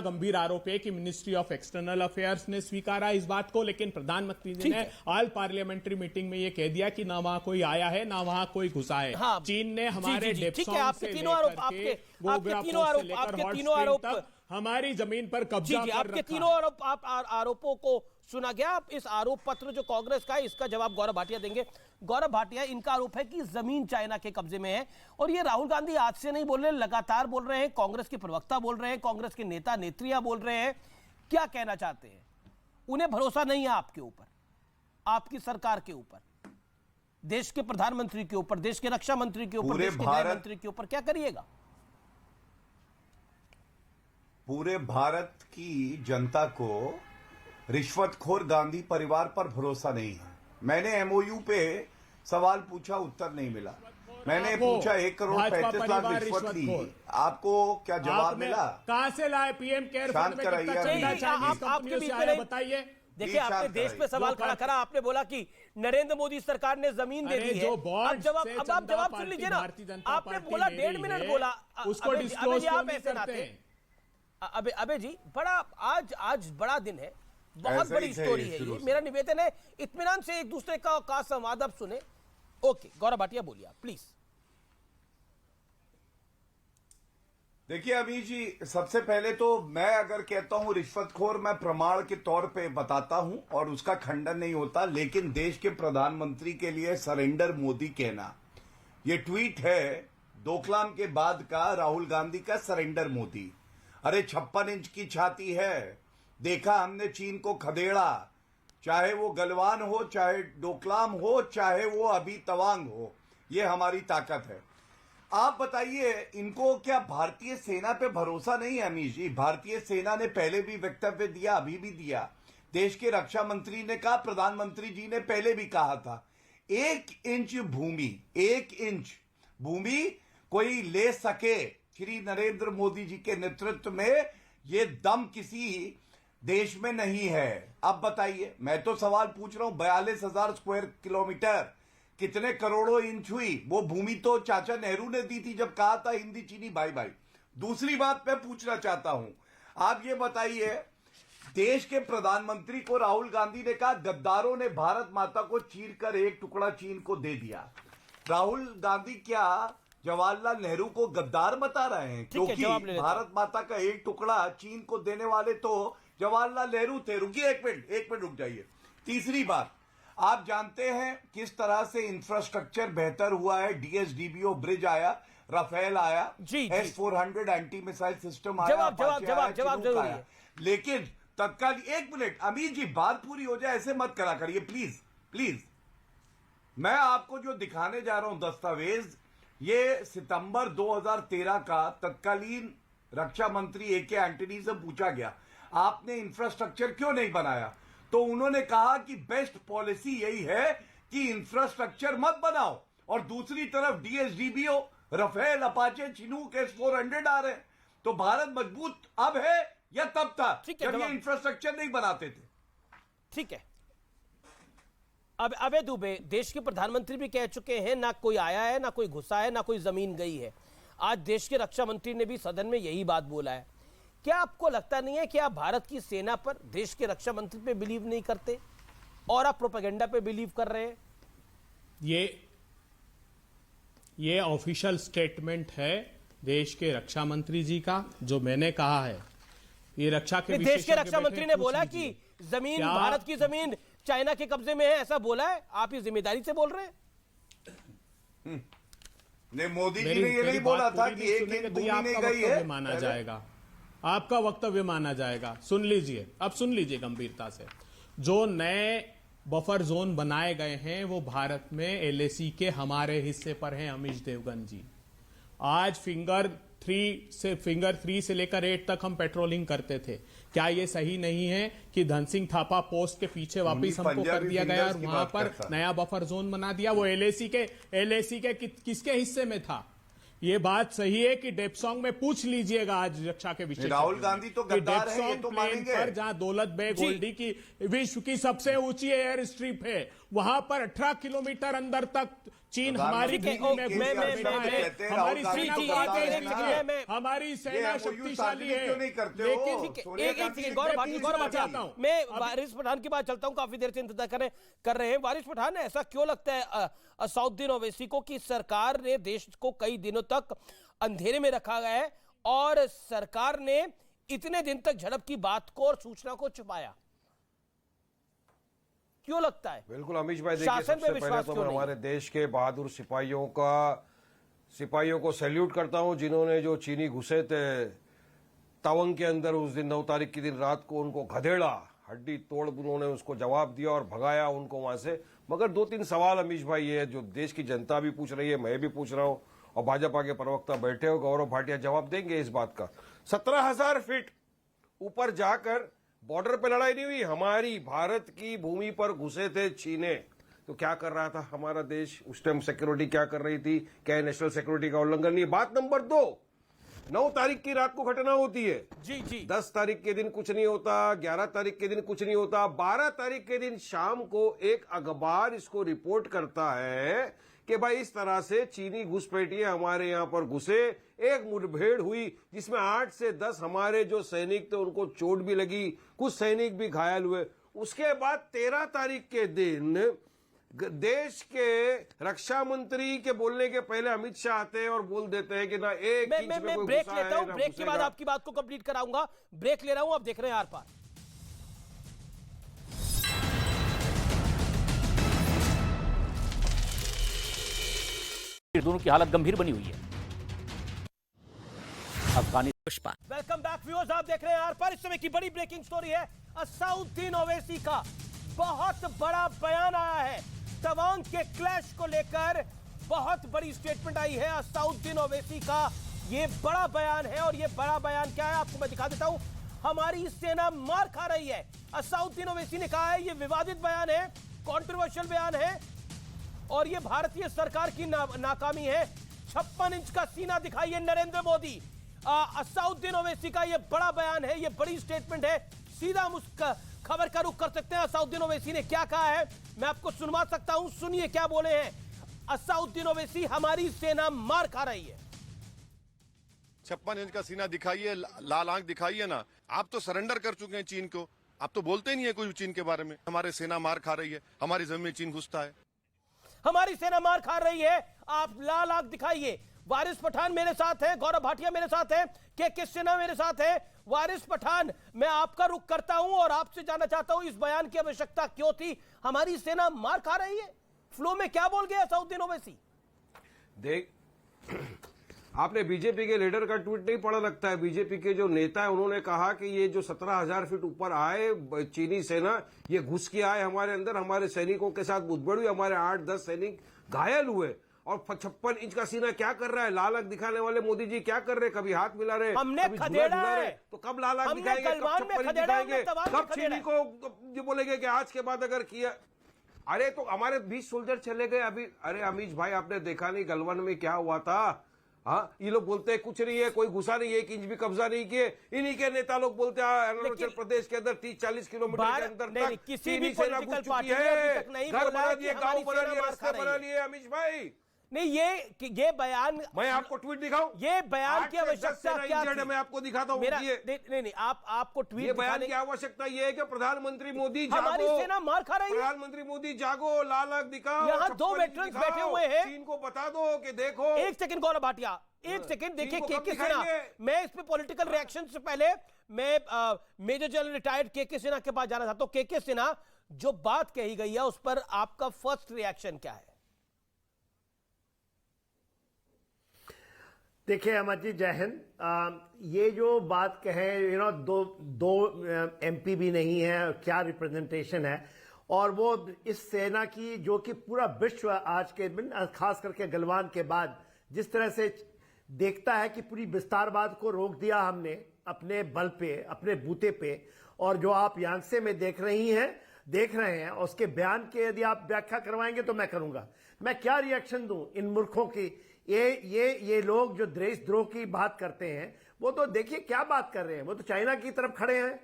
गंभीर आरोप है कि मिनिस्ट्री ऑफ एक्सटर्नल अफेयर्स ने स्वीकारा इस बात को, लेकिन प्रधानमंत्री जी ने ऑल पार्लियामेंट्री मीटिंग में यह कह दिया कि ना वहां कोई आया है ना वहां कोई घुसा है। हाँ, चीन ने हमारे डेप्सॉन से लेकर हमारी जमीन पर कब्जा कर रखा है। आपके तीनों आरोपों को सुना गया। आप इस आरोप पत्र जो कांग्रेस का है, इसका जवाब गौरव भाटिया देंगे। गौरव भाटिया, इनका आरोप है कि जमीन चाइना के कब्जे में है, और ये राहुल गांधी आज से नहीं बोल रहे, लगातार बोल रहे हैं, कांग्रेस के प्रवक्ता बोल रहे हैं, कांग्रेस के नेता नेत्रियां बोल रहे हैं। क्या कहना चाहते हैं? उन्हें भरोसा नहीं है आपके ऊपर, आपकी सरकार के ऊपर, देश के प्रधानमंत्री के ऊपर, देश के रक्षा मंत्री के ऊपर, देश के गृह मंत्री के ऊपर? क्या करिएगा? पूरे भारत की जनता को रिश्वतखोर गांधी परिवार पर भरोसा नहीं है। मैंने एमओयू पे सवाल पूछा, उत्तर नहीं मिला। मैंने पूछा 1,35,00,000 रिश्वत ली, आपको क्या जवाब मिला? कहां से लाए? पीएम केयर फंड में कितना बताइए। देखिए, आपने देश पे सवाल खड़ा करा, आपने बोला कि नरेंद्र मोदी सरकार ने जमीन दे दी है। अब आप जवाब सुन लीजिए ना। आपने बोला 1.5 मिनट बोला, उसको डिस्क्लोज आप ऐसे नाते हैं। अबे जी, आज बड़ा दिन है, बहुत बड़ी स्टोरी है ये। मेरा निवेदन है इत्मीनान से एक दूसरे का संवाद आप सुने। ओके, गौरव भाटिया बोलिए प्लीज। देखिए अमीर जी, सबसे पहले तो मैं अगर कहता हूं रिश्वतखोर, मैं प्रमाण के तौर पे बताता हूं और उसका खंडन नहीं होता, लेकिन देश के प्रधानमंत्री के लिए सरेंडर मोदी कहना, ये ट्वीट है डोकलाम के बाद का राहुल गांधी का सरेंडर मोदी। अरे 56 इंच की छाती है, देखा हमने चीन को खदेड़ा, चाहे वो गलवान हो, चाहे डोकलाम हो, चाहे वो अभी तवांग हो, ये हमारी ताकत है। आप बताइए, इनको क्या भारतीय सेना पे भरोसा नहीं है? अमीश जी, भारतीय सेना ने पहले भी वक्तव्य दिया, अभी भी दिया। देश के रक्षा मंत्री ने कहा, प्रधानमंत्री जी ने पहले भी कहा था, 1 इंच भूमि कोई ले सके श्री नरेंद्र मोदी जी के नेतृत्व में, ये दम किसी देश में नहीं है। अब बताइए, मैं तो सवाल पूछ रहा हूं, 42,000 स्क्वायर किलोमीटर, कितने करोड़ों इंच हुई? वो भूमि तो चाचा नेहरू ने दी थी जब कहा था हिंदी चीनी भाई भाई। दूसरी बात मैं पूछना चाहता हूं, आप ये बताइए, देश के प्रधानमंत्री को राहुल गांधी ने कहा गद्दारों ने भारत माता को चीरकर एक टुकड़ा चीन को दे दिया। राहुल गांधी क्या जवाहरलाल नेहरू को गद्दार बता रहे हैं? क्योंकि भारत माता का एक टुकड़ा चीन को देने वाले तो जवाहरलाल नेहरू थे। रुकिए एक मिनट रुक जाइए। तीसरी बात, आप जानते हैं किस तरह से इंफ्रास्ट्रक्चर बेहतर हुआ है? डीएसडीबीओ ब्रिज आया, राफेल आया, S-400 एंटी मिसाइल सिस्टम आया, जवाब जरूर आया। लेकिन तत्काल, एक मिनट अमीर जी, बात पूरी हो जाए, ऐसे मत करा करिए प्लीज। मैं आपको जो दिखाने जा रहा हूं दस्तावेज, ये सितंबर 2013 का तत्कालीन रक्षा मंत्री ए.के. एंटनी से पूछा गया, आपने इंफ्रास्ट्रक्चर क्यों नहीं बनाया? तो उन्होंने कहा कि बेस्ट पॉलिसी यही है कि इंफ्रास्ट्रक्चर मत बनाओ, और दूसरी तरफ DSDBO, Rafale, Apache, Chinook, S-400 आ रहे हैं। तो भारत मजबूत अब है या तब था जब ये इंफ्रास्ट्रक्चर नहीं बनाते थे? ठीक है। अब अबे दुबे, देश के प्रधानमंत्री भी कह चुके हैं, ना कोई आया है, ना कोई घुसा है, ना कोई जमीन गई है। आज देश के रक्षा मंत्री ने भी सदन में यही बात बोला है। क्या आपको लगता नहीं है कि आप भारत की सेना पर, देश के रक्षा मंत्री पे बिलीव नहीं करते और आप प्रोपेगेंडा पे बिलीव कर रहे हैं? ये ऑफिशियल स्टेटमेंट है देश के रक्षा मंत्री जी का, जो मैंने कहा है। ये रक्षा के देश के रक्षा मंत्री ने बोला कि जमीन, भारत की जमीन चाइना के कब्जे में है, ऐसा बोला है? आप ये जिम्मेदारी से बोल रहे हैं? नहीं, मोदी जी ने ये नहीं बोला था कि एक भूमि नहीं गई है, माना जाएगा, आपका वक्तव्य माना जाएगा। सुन लीजिए, अब सुन लीजिए गंभीरता से। जो नए बफर जोन बनाए गए हैं वो भारत में एलएसी के हमारे हिस्से पर हैं। अमीश देवगन जी, आज फिंगर 3 से लेकर 8 तक हम पेट्रोलिंग करते थे। क्या ये सही नहीं है कि धन सिंह थापा पोस्ट के पीछे वापिस हमको कर दिया गया और वहां पर नया बफर जोन बना दिया? वो एलएसी के किसके हिस्से में था? ये बात सही है कि डेप्सोंग में पूछ लीजिएगा आज रक्षा के विषय, राहुल गांधी तो गद्दार है, ये तो मानेंगे। पर जहां दौलत बेग ओल्डी की विश्व की सबसे ऊंची एयर स्ट्रिप है, वहां पर 18 किलोमीटर अंदर तक चीन हमारी हमारी सेना शक्तिशाली है। लेकिन गौरव चाहता हूं मैं वारिस पठान की बात चलता हूं, काफी देर से इंतजार कर रहे हैं। वारिस पठान, ऐसा क्यों लगता है साउद्दीन ओवैसी को कि सरकार ने देश को कई दिनों तक अंधेरे में रखा गया है और सरकार ने इतने दिन तक झड़प की बात को और सूचना को छुपाया? क्यों लगता है? बिल्कुल अमीश भाई, देखिए, सबसे पहले तो मैं हमारे देश के बहादुर सिपाहियों को सैल्यूट करता हूं, जिन्होंने जो चीनी घुसे थे तवांग के अंदर उस दिन 9 तारीख की दिन रात को, उनको खदेड़ा, हड्डी तोड़ उन्होंने उसको जवाब दिया और भगाया उनको वहां से। मगर 2-3 सवाल अमीश भाई ये जो देश की जनता भी पूछ रही है, मैं भी पूछ रहा हूं, और भाजपा के प्रवक्ता बैठे हो गौरव भाटिया जवाब देंगे इस बात का। 17,000 फीट ऊपर जाकर बॉर्डर पे लड़ाई नहीं हुई, हमारी भारत की भूमि पर घुसे थे चीने। तो क्या कर रहा था हमारा देश उस टाइम? सिक्योरिटी क्या कर रही थी? क्या नेशनल सिक्योरिटी का उल्लंघन नहीं? बात नंबर 2, 9 तारीख की रात को घटना होती है जी। 10 तारीख के दिन कुछ नहीं होता, 11 तारीख के दिन कुछ नहीं होता, 12 तारीख के दिन शाम को एक अखबार इसको रिपोर्ट करता है कि भाई इस तरह से चीनी घुसपैठिए हमारे यहां पर घुसे, एक मुठभेड़ हुई जिसमें 8 से 10 हमारे जो सैनिक थे उनको चोट भी लगी, कुछ सैनिक भी घायल हुए। उसके बाद 13 तारीख के दिन देश के रक्षा मंत्री के बोलने के पहले अमित शाह आते हैं और बोल देते हैं कि ना एक इंच में कोई ब्रेक लेता हूं, ब्रेक के बाद आपकी बात को कंप्लीट कराऊंगा। ब्रेक ले रहा हूं, आप देख रहे हैं आर पार। दोनों की हालत गंभीर बनी हुई है। पुष्पा। वेलकम बैक व्यूअर्स, आप देख रहे हैं आर पार। इस समय की बड़ी ब्रेकिंग स्टोरी है। असाउद्दीन ओवैसी का बहुत बड़ा बयान आया है। तवांग के क्लैश को लेकर बहुत बड़ी स्टेटमेंट आई है असाउद्दीन ओवैसी का। ये बड़ा बयान है और ये बड़ा बयान क्या है आपको मैं दिखा देता हूं। हमारी सेना मार खा रही है, असाउद्दीन ओवैसी ने कहा है। ये विवादित बयान है, कंट्रोवर्शियल बयान है और ये भारतीय सरकार की नाकामी है। 56 इंच का सीना दिखाइए नरेंद्र मोदी। असाउद्दीन ओवैसी का ये बड़ा बयान है, ये बड़ी स्टेटमेंट है। सीधा हम उस खबर का रुख कर सकते हैं। असाउद्दीन ओवैसी ने क्या कहा है मैं आपको सुनवा सकता हूं, सुनिए क्या बोले हैं असाउद्दीन ओवैसी। हमारी सेना मार खा रही है। 56 इंच का सीना दिखाइए, लाल आंख दिखाइए ना। आप तो सरेंडर कर चुके हैं चीन को, आप तो बोलते ही नहीं है कुछ चीन के बारे में। हमारे सेना मार खा रही है, हमारी जमीन में चीन घुसता है। हमारी सेना मार खा रही है, आप लाल आंख दिखाइए। वारिस पठान मेरे साथ है, गौरव भाटिया मेरे साथ है, के सिन्हा मेरे साथ है। वारिस पठान, मैं आपका रुख करता हूं और आपसे जानना चाहता हूं इस बयान की आवश्यकता क्यों थी। हमारी सेना मार खा रही है, फ्लो में क्या बोल गया असाउद्दीन ओवैसी? देख, आपने बीजेपी के लीडर का ट्वीट नहीं पढ़ा लगता है। बीजेपी के जो नेता है उन्होंने कहा कि ये जो 17,000 फीट ऊपर आए चीनी सेना, ये घुस के आए हमारे अंदर, हमारे सैनिकों के साथ मुठभेड़ हुई, हमारे 8-10 सैनिक घायल हुए। और 56 इंच का सीना क्या कर रहा है? लाल आंख दिखाने वाले मोदी जी क्या कर रहे? कभी हाथ मिला रहे, हमने खदेड़ा है। तो कब लाल आंख दिखाएंगे? कब 56 इंच दिखाएंगे? कब चीनी को ये बोलेंगे कि आज के बाद अगर किया? अरे तो हमारे 20 सोल्जर चले गए अभी। अरे अमीश भाई, आपने देखा नहीं गलवान में क्या हुआ था? हाँ, ये लोग बोलते हैं कुछ नहीं है, कोई घुसा नहीं है, 1 इंच भी कब्जा नहीं किए। इन्हीं के नेता लोग बोलते हैं अरुणाचल प्रदेश के अंदर 30-40 किलोमीटर के अंदर तक किसी भी पॉलिटिकल पार्टी ने अभी तक नहीं घर बोला बना कि दिए, गांव हमारी बना सेना लिए, मार रास्ते खा रही बना है। लिए। अमीश भाई नहीं, ये बयान, मैं आपको ट्वीट दिखाऊं? ये बयान की आवश्यकता क्या थी? मैं आपको दिखाता हूं। नहीं, आपको ट्वीट ये बयान की आवश्यकता ये है कि प्रधानमंत्री मोदी जागो, हमारी सेना मार खा रही है। प्रधानमंत्री मोदी जागो, लाल आंख दिखाओ। यहाँ 2 वेटरन्स बैठे हुए हैं, चीन को बता दो कि देखो। एक सेकंड गौरव भाटिया, एक सेकंड देखिए के सिन्हा। मैं इस पे पॉलिटिकल रिएक्शन से पहले मैं मेजर जनरल रिटायर्ड के सिन्हा के पास जाना चाहता हूं। के सिन्हा, जो बात कही गई है उस पर आपका फर्स्ट रिएक्शन क्या है? देखिए अमर जी, जय हिंद। ये जो बात कहे दो एमपी भी नहीं है, क्या रिप्रेजेंटेशन है। और वो इस सेना की जो कि पूरा विश्व आज के दिन खास करके गलवान के बाद जिस तरह से देखता है कि पूरी विस्तारवाद को रोक दिया हमने अपने बल पे, अपने बूते पे। और जो आप यांगसे में देख रहे हैं उसके बयान के यदि आप व्याख्या करवाएंगे तो मैं करूंगा। मैं क्या रिएक्शन दूं इन मूर्खों की? ये लोग जो देशद्रोह की बात करते हैं, वो तो देखिए क्या बात कर रहे हैं। वो तो चाइना की तरफ खड़े हैं,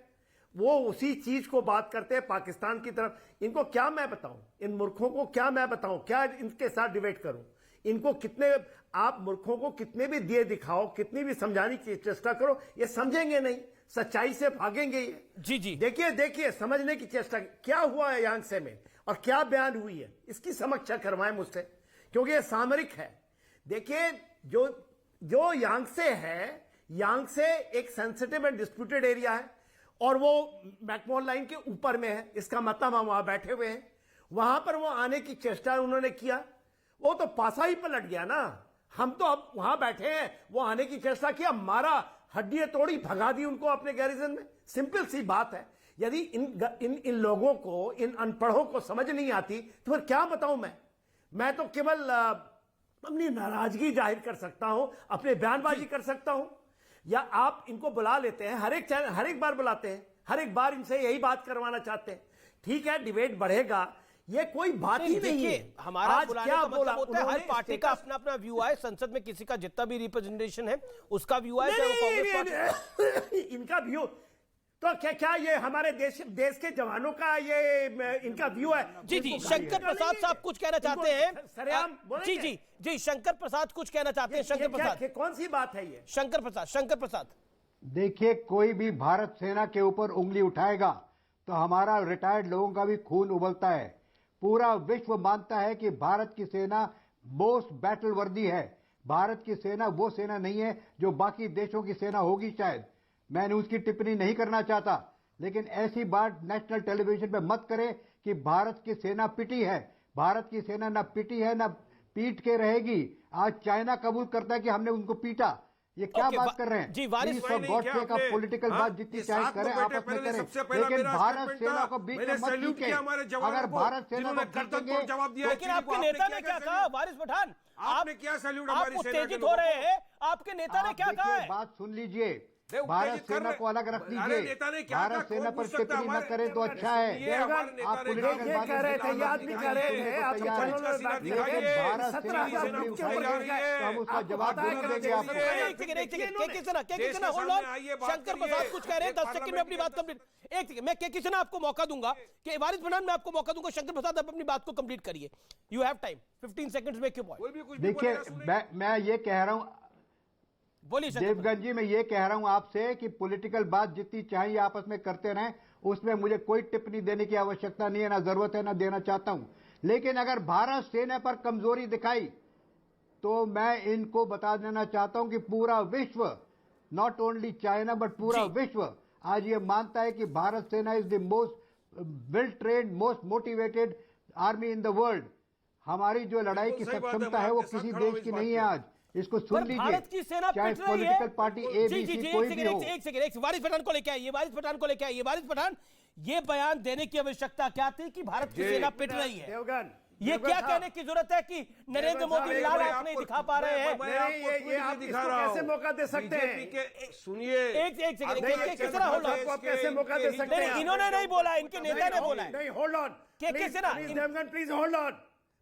वो उसी चीज को बात करते हैं पाकिस्तान की तरफ। इनको क्या मैं बताऊं, इन मूर्खों को क्या मैं बताऊं, क्या इनके साथ डिबेट करूं? इनको कितने आप मूर्खों को कितने भी दिए दिखाओ, कितनी भी समझाने की चेष्टा करो, ये समझेंगे नहीं, सच्चाई से भागेंगे ये। जी देखिए समझने की चेष्टा। क्या हुआ है यांगसे में और क्या बयान हुई है, इसकी समीक्षा करवाएं मुझसे, क्योंकि ये सामरिक है। देखिए जो यांगसे है, यांगसे एक सेंसिटिव एंड डिस्प्यूटेड एरिया है और वो मैकमोहन लाइन के ऊपर में है। इसका मतलब हम वहां बैठे हुए हैं, वहां पर वो आने की चेष्टा उन्होंने किया, वो तो पासा ही पलट गया ना। हम तो अब वहां बैठे हैं, वो आने की चेष्टा किया, मारा, हड्डियां तोड़ी, भगा दी उनको अपने गैरिजन में। सिंपल सी बात है। यदि इन लोगों को, इन अनपढ़ों को समझ नहीं आती तो फिर क्या बताऊं मैं तो केवल अपनी नाराजगी जाहिर कर सकता हूं, अपने बयानबाजी कर सकता हूं। या आप इनको बुला लेते हैं, हर एक बार बुलाते हैं, हर एक बार इनसे यही बात करवाना चाहते हैं। ठीक है, डिबेट बढ़ेगा, ये कोई बात ही नहीं है। हमारा आज बुलाने क्या का मतलब होता है हर पार्टी का अपना अपना व्यू है। संसद में किसी का जितना भी रिप्रेजेंटेशन है उसका व्यू है, चाहे वो कांग्रेस। इनका व्यू तो क्या ये हमारे देश के जवानों का ये इनका व्यू है? जी शंकर प्रसाद साहब कुछ कहना चाहते हैं। जी शंकर प्रसाद कुछ कहना चाहते हैं। शंकर प्रसाद, कौन सी बात है ये? शंकर प्रसाद देखिए, कोई भी भारत सेना के ऊपर उंगली उठाएगा तो हमारा रिटायर्ड लोगों का भी खून उबलता है। पूरा विश्व मानता है कि भारत की सेना मोस्ट बैटल वर्दी है। भारत की सेना वो सेना नहीं है जो बाकी देशों की सेना होगी। शायद मैं उसकी टिप्पणी नहीं करना चाहता, लेकिन ऐसी बात नेशनल टेलीविजन पे मत करें कि भारत की सेना पिटी है। भारत की सेना ना पिटी है, ना पीट के रहेगी। आज चाइना कबूल करता है कि हमने उनको पीटा। ये क्या बात कर रहे हैं? जी वारिस फॉर गॉड सेक, आप पॉलिटिकल बात जितनी चाहे करें आपस में करें, लेकिन भारत सेना को बीच में मत कीजिए। अगर भारत सेना को खींचेंगे, लेकिन आपके नेता ने क्या कहा वारिस पठान? आपने क्या सैल्यूट हमारी आप सेना उत्तेजित हो रहे हैं, आपके नेता ने क्या कहा है? बात सुन लीजिए, भारत सेना को अलग रख दीजिए, भारत सेना पर टिप्पणी न करें तो अच्छा है। आप पॉलिटिकल बात कह रहे थे, याद भी कर रहे थे, आप लेकिन भारत सेना पर उठाएंगे तो हम उसका जवाब जरूर देंगे आपको। शंकर प्रसाद कुछ कह रहे हैं, 10 सेकंड में अपनी बात कंप्लीट। एक सेकंड, मैं के किसी ने आपको मौका दूंगा कि वारिस पठान मैं आपको मौका दूंगा, शंकर प्रसाद आप अपनी बात को कंप्लीट करिए। यू हैव टाइम, 15 सेकंड्स में क्यों पॉइंट। देखिए मैं ये कह रहा हूं, बोलिए देवगन जी, मैं ये कह रहा हूं आपसे कि पॉलिटिकल बात जितनी चाहिए आपस में करते रहें, उसमें मुझे कोई टिप्पणी देने की आवश्यकता नहीं है, ना जरूरत है, ना देना चाहता हूं। लेकिन अगर भारत सेना पर कमजोरी दिखाई तो मैं इनको बता देना चाहता हूं कि पूरा विश्व, नॉट ओनली चाइना बट पूरा विश्व आज ये मानता है कि भारत सेना is the most well trained, most motivated army in the world. हमारी जो लड़ाई की सक्षमता है वो किसी देश की नहीं है आज। इसको सुन लीजिए, भारत की सेना चाहे पिट रही है। पॉलिटिकल पार्टी एबीसी कोई भी हो। एक सेकंड, वारिस पठान को लेके आइए, वारिस पठान को लेके आइए। वारिस पठान, ये बयान देने की आवश्यकता क्या थी कि भारत की सेना पिट रही है? ये क्या कहने की जरूरत है कि नरेंद्र मोदी लाल आंख नहीं दिखा पा रहे हैं? ये आप दिखा रहा कैसे मौका दे सकते हैं? सुनिए, एक सेकंड, किसना होल्ड ऑन, आप कैसे मौका दे सकते हैं? इन्होंने नहीं बोला, इनके नेता ने बोला है। नहीं, होल्ड ऑन, किसना? Please hold on,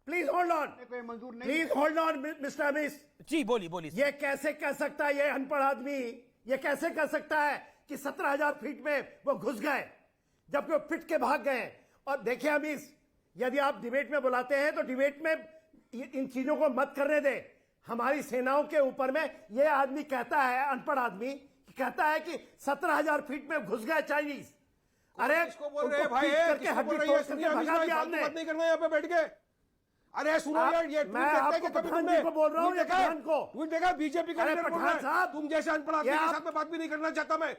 please hold on, मंजूर नहीं, please hold on mister Amish ji. बोलिए। ये कैसे कह सकता है, ये अनपढ़ आदमी ये कैसे कह सकता है कि 17,000 फीट में वो घुस गए जबकि वो पिट के भाग गए? और देखिए अमीश, यदि आप डिबेट में बुलाते हैं तो डिबेट में इन चीजों को मत करने दें। हमारी सेनाओं के ऊपर में ये आदमी कहता है, अनपढ़ आदमी कहता है कि 17,000 फीट में घुस गए चाइनीज। अरे किसको बोल रहे हैं भाई? किसको बोल रहे हैं? सुनिए, बात नहीं करना यहाँ पे बैठ के। अरे सुनो यार, ये मैं आपको पठान जी को बोल रहा हूँ, पठान को ट्वीट देखा बीजेपी का लीडर बोल रहा है, साहब तुम जैसे अनपढ़ आदमी के साथ में बात भी नहीं करना चाहता मैं।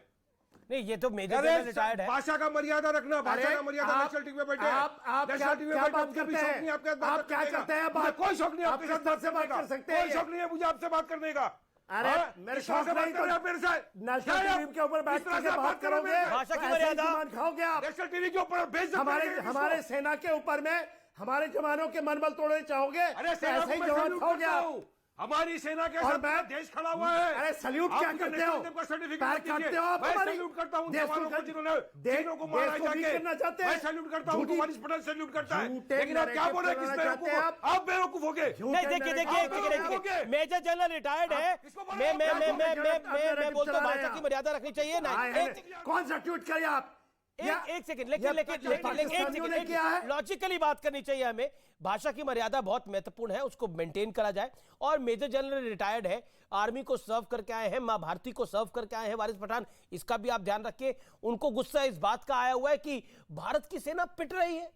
नहीं, ये तो मेजर जनरल रिटायर्ड है। भाषा का मर्यादा रखना, भाषा का मर्यादा। नेशनल टीवी पे बैठे, आप क्या बात करते हैं? आप क्या करते हैं? कोई शौक नहीं आपके साथ से बात कर सकते हैं, कोई शौक नहीं है मुझे आपसे बात करने का। अरे मेरे शौक से बात कर रहे हैं मेरे से। नेशनल टीवी के ऊपर बैठ कर बात करोगे, भाषा की मर्यादा खाओगे आप। नेशनल टीवी के ऊपर हमारे सेना के ऊपर में हमारे जवानों के मनबल तोड़ने चाहोगे? अरे ऐसे ही जवान खाओगे आप। हमारी सेना के साथ देश खड़ा हुआ है। अरे सल्यूट क्या करते हो? पैर काटते हो आप? मैं सल्यूट करता हूं जवानों को जिन्होंने चीनों को मारा जाके। करना चाहते हैं? मैं सल्यूट करता हूं, वारिस पठान सल्यूट करता है। लेकिन आप क्या बोल रहे हैं? किस बेवकूफ हो आप? बेवकूफ हो गए। नहीं, देखिए, मेजर जनरल रिटायर्ड है। मैं बोलता हूं भाषा की मर्यादा रखनी चाहिए ना। कौन सा ट्वीट करे आप? एक सेकंड, लेकिन लॉजिकली बात करनी चाहिए हमें। भाषा की मर्यादा बहुत महत्वपूर्ण है, उसको मेंटेन करा जाए। और मेजर जनरल रिटायर्ड है, आर्मी को सर्व करके आए हैं, मां भारती को सर्व करके आए हैं वारिस पठान, इसका भी आप ध्यान रखिए। उनको गुस्सा इस बात का आया हुआ है कि भारत की सेना पिट रही है।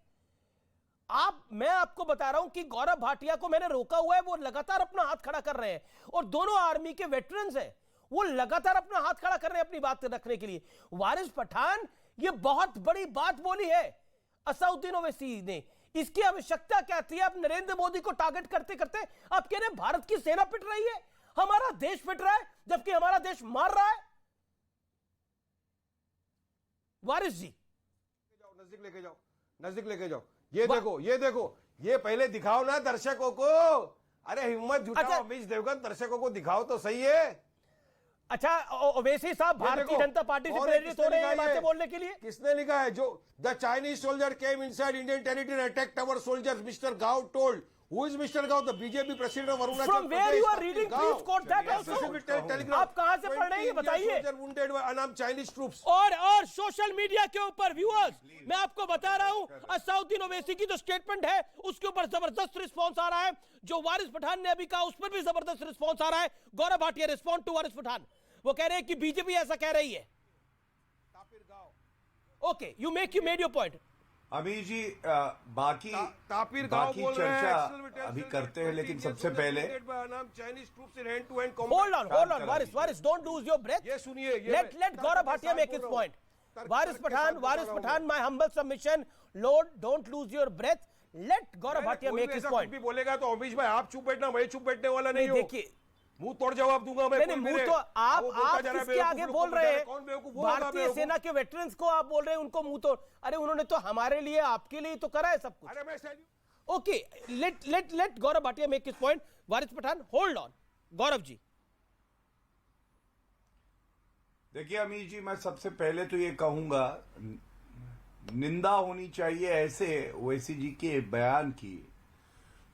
मैं आपको बता रहा हूं कि गौरव भाटिया को मैंने रोका हुआ है, वो लगातार अपना हाथ खड़ा कर रहे हैं। और दोनों आर्मी के वेटरन्स हैं, वो लगातार अपना हाथ खड़ा कर रहे हैं अपनी बात रखने के लिए। वारिस पठान ये बहुत बड़ी बात बोली है असदुद्दीन ओवैसी ने, इसकी आवश्यकता क्या थी? आप नरेंद्र मोदी को टारगेट करते करते आप कह रहे हैं भारत की सेना पिट रही है, हमारा देश पिट रहा है, जबकि हमारा देश मार रहा है। वारिस जी नजदीक लेके जाओ, नजदीक लेके जाओ। ये देखो, ये पहले दिखाओ ना दर्शकों को। अरे हिम्मत जुटाओ अमीश देवगन, दर्शकों को दिखाओ तो सही है। अच्छा, ओवैसी साहब भारतीय जनता पार्टी से प्रेरित हो रहे हैं बातें बोलने के लिए? किसने लिखा है? जो the Chinese soldier came inside Indian territory and attacked our soldiers, Mister Gao told. Who is Mr. Gao? The BJP president of Arunachal Pradesh. From where you are reading, please quote that also. आप कहाँ से पढ़ रहे हैं ये बताइए। Wounded by unarmed Chinese troops. और social media के ऊपर व्यूअर्स, मैं आपको बता रहा हूं, असदुद्दीन ओवैसी की जो स्टेटमेंट है उसके ऊपर जबरदस्त रिस्पांस आ रहा है। जो वारिस पठान ने अभी कहा उस पर भी जबरदस्त रिस्पांस आ रहा है। गौरव भाटिया रिस्पॉन्ड टू वारिस पठान, वो कह रहे हैं कि बीजेपी ऐसा कह रही है। Okay, you made your point. अभी जी बाकी चर्चा अभी करते हैं, लेकिन सबसे पहले hold on Waris, don't lose your breath. ये सुनिए, let Gaurav Bhatia make his point. Waris Pathan, my humble submission, lord don't lose your breath, let Gaurav Bhatia make his point. बोलेगा तो अमीश भाई आप चुप बैठना, मैं चुप बैठने वाला नहीं हूं। देखिए, मुंह तोड़ जवाब दूंगा मैं। नहीं, मुंह तो आप किसके आगे बोल रहे हैं? भारतीय सेना के वेटरन्स को आप बोल रहे हैं उनको मुंह तोड़? अरे उन्होंने तो हमारे लिए, आपके लिए तो करा है सब कुछ। अरे मैं okay, let Gaurav Bhatia make his point. Waris Pathan, hold on. Gaurav ji, देखिए अमीर जी, मैं सबसे पहले तो ये कहूंगा, निंदा होनी चाहिए ऐसे ओवैसी जी के बयान की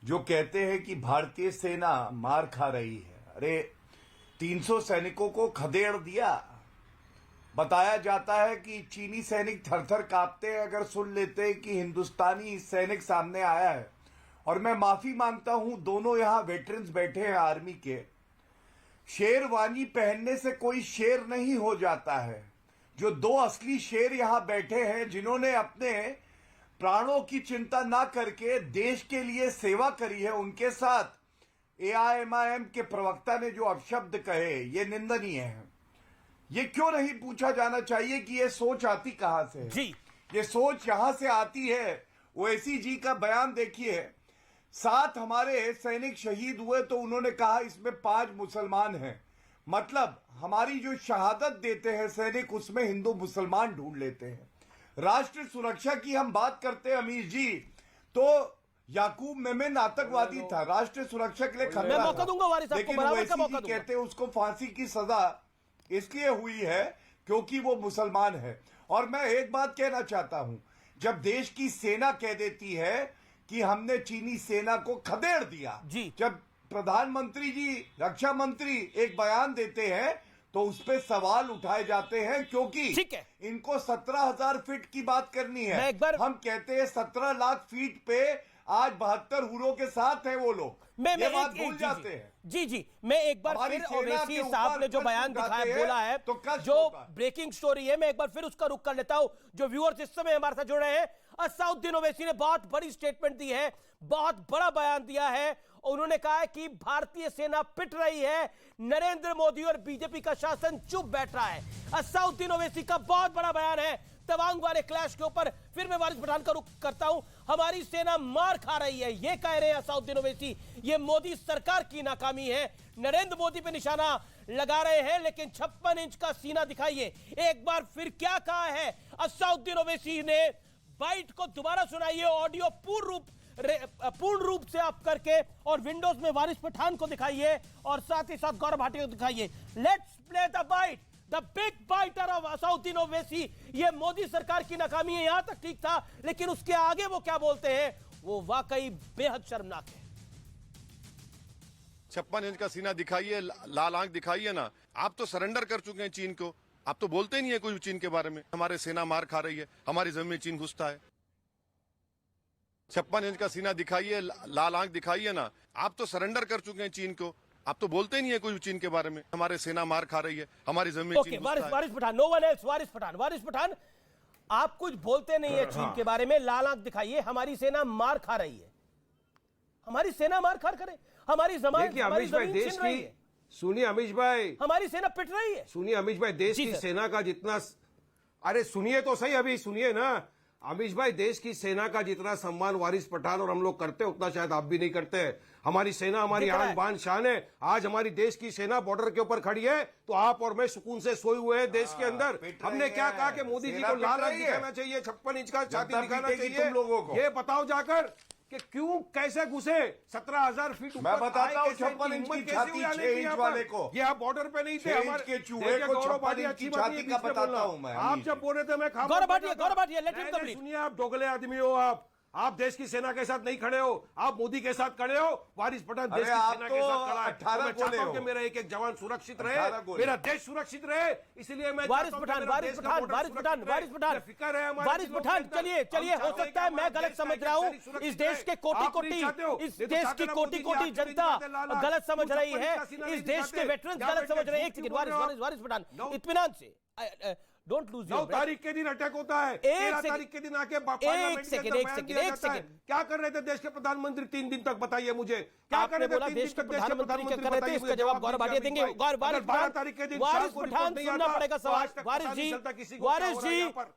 जो कहते हैं कि भारतीय सेना मार खा रही है। अरे 300 सैनिकों को खदेड़ दिया। बताया जाता है कि चीनी सैनिक थर-थर कांपते हैं अगर सुन लेते हैं कि हिंदुस्तानी सैनिक सामने आया है। और मैं माफी मांगता हूं, दोनों यहां वेटरन्स बैठे हैं आर्मी के। शेरवानी पहनने से कोई शेर नहीं हो जाता है। जो दो असली शेर यहां बैठे हैं, जिन्होंने अपने प्राणों की चिंता ना करके देश के लिए सेवा करी है, उनके साथ एआईएमआईएम के प्रवक्ता ने जो अपशब्द कहे, ये निंदनीय है। ये क्यों नहीं पूछा जाना चाहिए कि ये सोच आती कहां से है? जी, ये सोच यहां से आती है। ओवैसी जी का बयान देखिए, 7 हमारे सैनिक शहीद हुए तो उन्होंने कहा इसमें 5 मुसलमान हैं। मतलब हमारी जो शहादत देते हैं सैनिक, उसमें हिंदू मुसलमान ढूंढ लेते हैं। राष्ट्र सुरक्षा की हम बात करते हैं अमीर जी, तो याकूब मेमन आतंकवादी था, राष्ट्र सुरक्षा के लिए खतरा था। मौका दूंगा वारिस आपको, लेकिन बराबर का ओवैसी मौका जी कहते हैं उसको फांसी की सजा इसलिए हुई है क्योंकि वो मुसलमान है। और मैं एक बात कहना चाहता हूं, जब देश की सेना कह देती है कि हमने चीनी सेना को खदेड़ दिया, जब प्रधानमंत्री जी, रक्षा मंत्री एक बयान देते हैं तो उस पे सवाल उठाए जाते हैं, क्योंकि इनको 17,000 फीट की बात करनी है। हम कहते हैं 17 लाख फीट पे आज 72 हुरों के साथ है वो लोग। ये बात भूल जाते हैं। जी, मैं एक बार फिर ओवैसी साहब ने जो बयान दिखाया, बोला है, तो जो ब्रेकिंग स्टोरी है, मैं एक बार फिर उसका रुख कर लेता हूं। जो व्यूअर्स इस समय हमारे साथ जुड़ रहे हैं, असदुद्दीन ओवैसी ने बहुत बड़ी स्टेटमेंट दी है, बहुत बड़ा बयान दिया है। उन्होंने कहा है कि भारतीय सेना पिट रही है, नरेंद्र मोदी और बीजेपी का शासन चुप बैठ रहा है। असदुद्दीन ओवैसी का बहुत बड़ा बयान है तवांग वाले क्लैश के ऊपर। फिर मैं वारिस पठान का रुख करता हूं। हमारी सेना मार खा रही है, ये कह रहे हैं असदुद्दीन ओवैसी। ये मोदी सरकार की नाकामी है, नरेंद्र मोदी पे निशाना लगा रहे हैं। लेकिन 56 इंच का सीना दिखाइए। एक बार फिर क्या कहा है असदुद्दीन ओवैसी ने? बाइट को दोबारा सुनाइए, ऑडियो पूर्ण रूप से आप करके, और विंडोज में वारिस पठान को दिखाइए और साथ ही साथ गौरव भाटिया को दिखाइए। Let's play the bite, the big biter of Asaduddin Owaisi. ये मोदी सरकार की नाकामी है, यहां तक ठीक था, लेकिन उसके आगे वो क्या बोलते हैं, वो वाकई बेहद शर्मनाक है। 56 इंच का सीना दिखाइए, लाल आंख दिखाइए ना। आप तो सरेंडर कर चुके हैं चीन को, आप तो बोलते ही नहीं है कुछ चीन के बारे में। हमारे सेना मार खा रही है, हमारी जमीन में चीन घुसता है। 56 इंच का सीना दिखाइए, लाल आंख दिखाइए ना। आप तो सरेंडर कर चुके हैं चीन को, आप तो बोलते ही नहीं है कुछ चीन के बारे में। हमारे सेना मार खा रही है, हमारी जमीन में चीन घुसता है। वारिस पठान, नो वन एल्स। वारिस पठान, आप कुछ बोलते नहीं है चीन के बारे में, लाल आंख दिखाइए। हमारी सेना मार खा रही है, हमारी सेना मार खा करे, हमारी जमीन छीन रही है। सुनिए अमीश भाई, हमारी सेना पिट रही है। सुनिए अमीश भाई, देश की सेना का जितना, अरे सुनिए तो सही, अभी सुनिए ना अमीश भाई, देश की सेना का जितना सम्मान वारिस पठान और हम लोग करते हैं, उतना शायद आप भी नहीं करते हैं। हमारी सेना हमारी आन बान शान है। आज हमारी देश की सेना बॉर्डर के ऊपर खड़ी है, तो आप और मैं सुकून से सोए हुए हैं देश के अंदर। हमने क्या कहा कि मोदी जी को लाल आंख दिखाना चाहिए, 56 इंच का छाती दिखाना चाहिए तुम लोगों को। ये बताओ जाकर कि क्यों, कैसे घुसे 17,000 फीट ऊपर? मैं बताता हूं, 56 इंच की छाती 6 इंच वाले को। ये आप बॉर्डर पे नहीं थे, हमारे के चूहे को 56 इंच की छाती का बताता हूं मैं। आप जब बोल रहे थे मैं Gaurav Bhatia, let him complete. सुनिए, आप दोगले आदमी हो। आप देश की सेना के साथ नहीं खड़े हो, आप मोदी के साथ खड़े हो। वारिस पठान देश की सेना के साथ खड़ा है। तो मैं चाहता हूं कि मेरा एक एक जवान सुरक्षित रहे, मेरा देश सुरक्षित रहे, इसलिए मैं वारिस पठान, चलिए, हो सकता है मैं गलत समझ रहा हूं। इस देश के कोटि जनता गलत समझ रही है, इस देश के वेटरन्स गलत समझ रहे हैं। एक सेकंड वारिस पठान, इत्मीनान से, डोंट लूज योर 9 तारीख के दिन अटैक होता है, 13 तारीख के दिन आके एक सेकंड क्या कर रहे थे देश के प्रधानमंत्री 3 दिन तक? बताइए मुझे क्या कर रहे थे देश के प्रधानमंत्री क्या कर रहे थे? इसका जवाब गौरव भाटिया देंगे। 12 तारीख के दिन वारिस पठान, सुनना पड़ेगा सवाल।